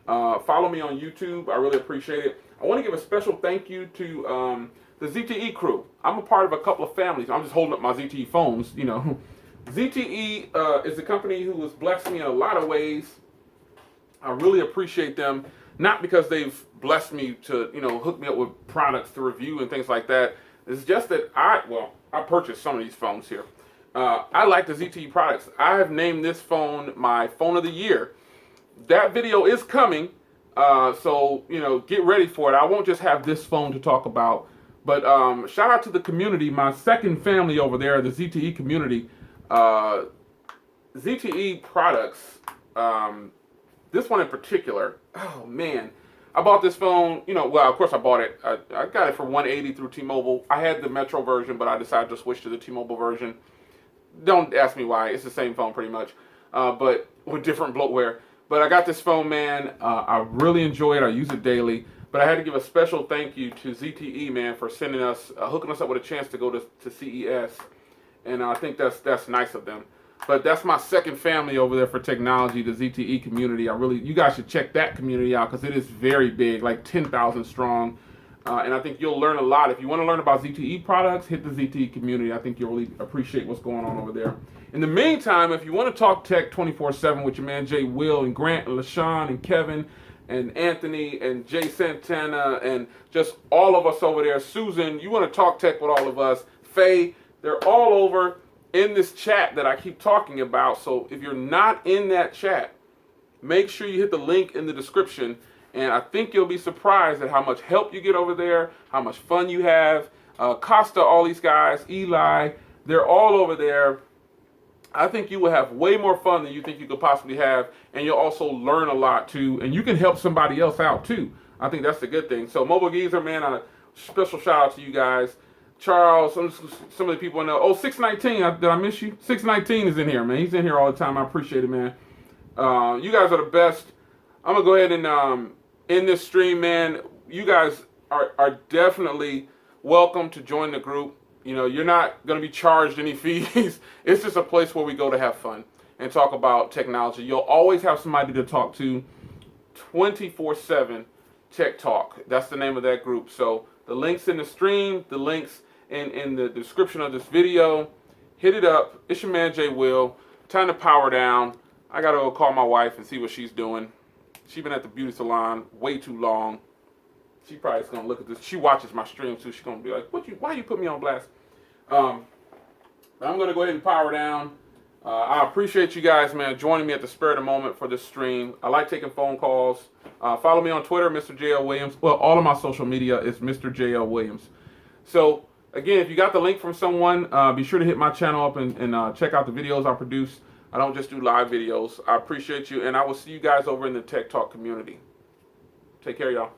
follow me on YouTube. I really appreciate it. I want to give a special thank you to the ZTE crew. I'm a part of a couple of families. I'm just holding up my ZTE phones. ZTE is a company who has blessed me in a lot of ways. I really appreciate them, not because they've blessed me to, hook me up with products to review and things like that. It's just that I purchased some of these phones here. I like the ZTE products. I have named this phone my phone of the year. That video is coming, so get ready for it. I won't just have this phone to talk about, but shout out to the community, my second family over there, the ZTE community. ZTE products, this one in particular, oh man, I bought this phone, of course I bought it, I got it for $180 through T-Mobile. I had the Metro version, but I decided to switch to the T-Mobile version. Don't ask me why, it's the same phone pretty much, but with different bloatware. But I got this phone, man, I really enjoy it, I use it daily, but I had to give a special thank you to ZTE, man, for sending us, hooking us up with a chance to go to CES. And I think that's nice of them. But that's my second family over there for technology, the ZTE community. You guys should check that community out because it is very big, like 10,000 strong. And I think you'll learn a lot. If you want to learn about ZTE products, hit the ZTE community. I think you'll really appreciate what's going on over there. In the meantime, if you want to talk tech 24/7 with your man Jay Will and Grant and LaShawn and Kevin and Anthony and Jay Santana and just all of us over there, Susan, you want to talk tech with all of us, Faye, they're all over in this chat that I keep talking about. So if you're not in that chat, make sure you hit the link in the description. And I think you'll be surprised at how much help you get over there, how much fun you have. Costa, all these guys, Eli, they're all over there. I think you will have way more fun than you think you could possibly have. And you'll also learn a lot too. And you can help somebody else out too. I think that's the good thing. So Mobile Geezer, man, a special shout out to you guys. Charles, some of the people know. Oh, 619, did I miss you? 619 is in here, man. He's in here all the time. I appreciate it, man. You guys are the best. I'm going to go ahead and end this stream, man. You guys are definitely welcome to join the group. You're not going to be charged any fees. It's just a place where we go to have fun and talk about technology. You'll always have somebody to talk to 24/7 Tech Talk. That's the name of that group. So the link's in the stream, the link's in the description of this video. Hit it up. It's your man Jay Will. Time to power down. I gotta go call my wife and see what she's doing. She's been at the beauty salon way too long. She probably is gonna look at this. She watches my stream too. She's gonna be like, why you put me on blast? I'm gonna go ahead and power down. I appreciate you guys, man, joining me at the spur of the moment for this stream. I like taking phone calls. Follow me on Twitter, Mr. J.L. Williams. Well, all of my social media is Mr. J.L. Williams. So, again, if you got the link from someone, be sure to hit my channel up and check out the videos I produce. I don't just do live videos. I appreciate you, and I will see you guys over in the Tech Talk community. Take care, y'all.